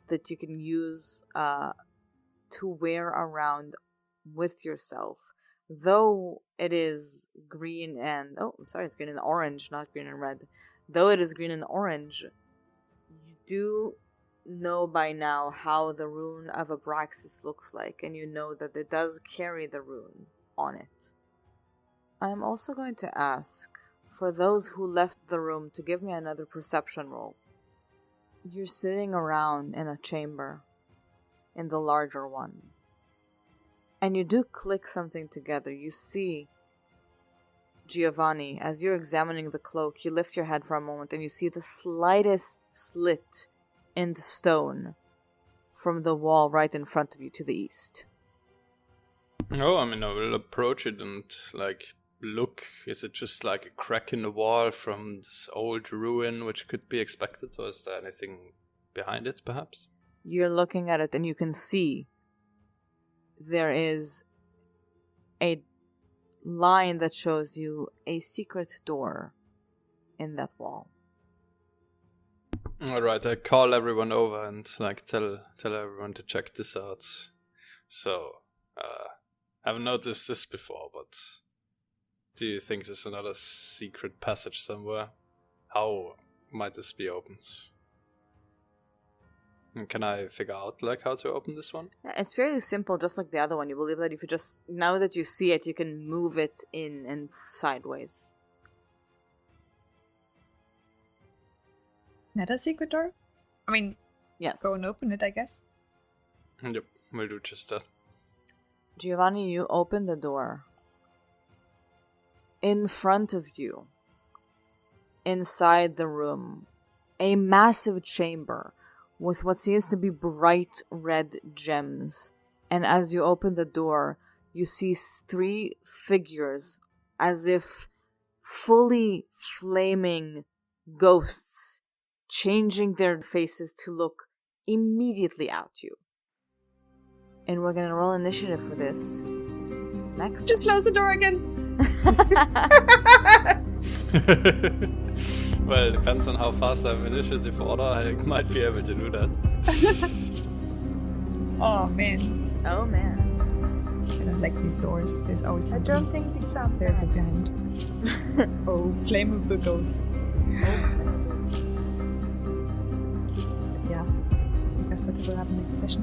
that you can use to wear around with yourself. Though it is green and... it's green and orange, not green and red. Though it is green and orange, you do know by now how the rune of Abraxas looks like, and you know that it does carry the rune on it. I am also going to ask for those who left the room to give me another perception roll. You're sitting around in a chamber, in the larger one, and you do click something together. You see Giovanni, as you're examining the cloak, you lift your head for a moment and you see the slightest slit in the stone from the wall right in front of you to the east. Oh, I mean, I will approach it and like look. Is it just like a crack in the wall from this old ruin, which could be expected, or is there anything behind it, perhaps? You're looking at it and you can see there is a line that shows you a secret door in that wall. Alright, I call everyone over and like tell everyone to check this out. So, haven't noticed this before, but do you think there's another secret passage somewhere? How might this be opened? And can I figure out like how to open this one? Yeah, it's fairly simple, just like the other one. You believe that if you just, now that you see it, you can move it in and sideways. Not a secret door? I mean, Yes. go and open it, I guess. Yep, we'll do just that. Giovanni, you open the door. In front of you, inside the room, a massive chamber with what seems to be bright red gems. And as you open the door, you see 3 figures, as if fully flaming ghosts, changing their faces to look immediately at you. And we're gonna roll initiative for this. Next. Just close the door again. Well, it depends on how fast I have initiative order. I might be able to do that. Oh man. Oh man. I don't like these doors. There's always I something don't think these are there bad. behind. Oh, flame of the ghosts. But yeah. I guess that will happen next session.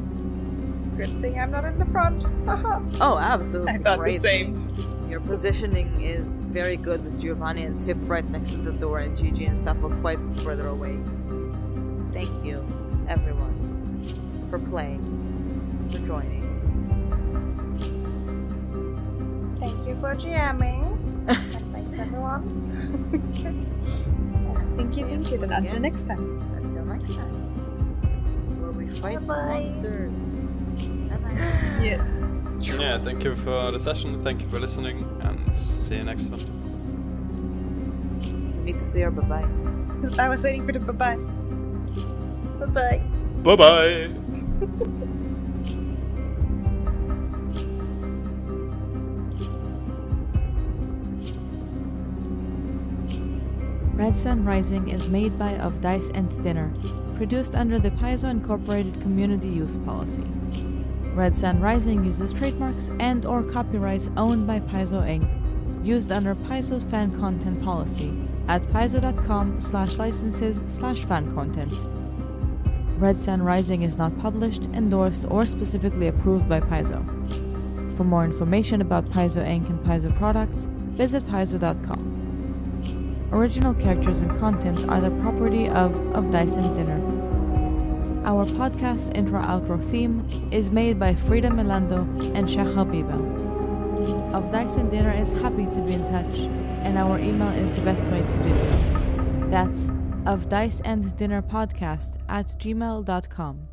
Good thing I'm not in the front. Haha. Oh, absolutely. I thought Great. the same. Your positioning is very good with Giovanni and Tipp right next to the door and Jiji and Sappho quite further away. Thank you, everyone, for playing, for joining. Thank you for GMing. And thanks everyone. Thank you. Then until next time. Until next time, where we fight Bye-bye. monsters. Bye-bye. Yeah. Yeah, thank you for the session, thank you for listening, and see you next one. We need to say our bye-bye. I was waiting for the bye-bye. Bye-bye. Bye-bye! Red Sun Rising is made by Of Dice and Dinner, produced under the Paizo Incorporated Community Use Policy. Red Sun Rising uses trademarks and or copyrights owned by Paizo Inc., used under Paizo's fan content policy at paizo.com/licenses/fan content. Red Sun Rising is not published, endorsed, or specifically approved by Paizo. For more information about Paizo Inc. and Paizo products, visit paizo.com. Original characters and content are the property of Dice and Dinner. Our podcast intro-outro theme is made by Frieda, Melando, and Shachar Bieber. Of Dice and Dinner is happy to be in touch, and our email is the best way to do so. That's ofdiceanddinnerpodcast@gmail.com.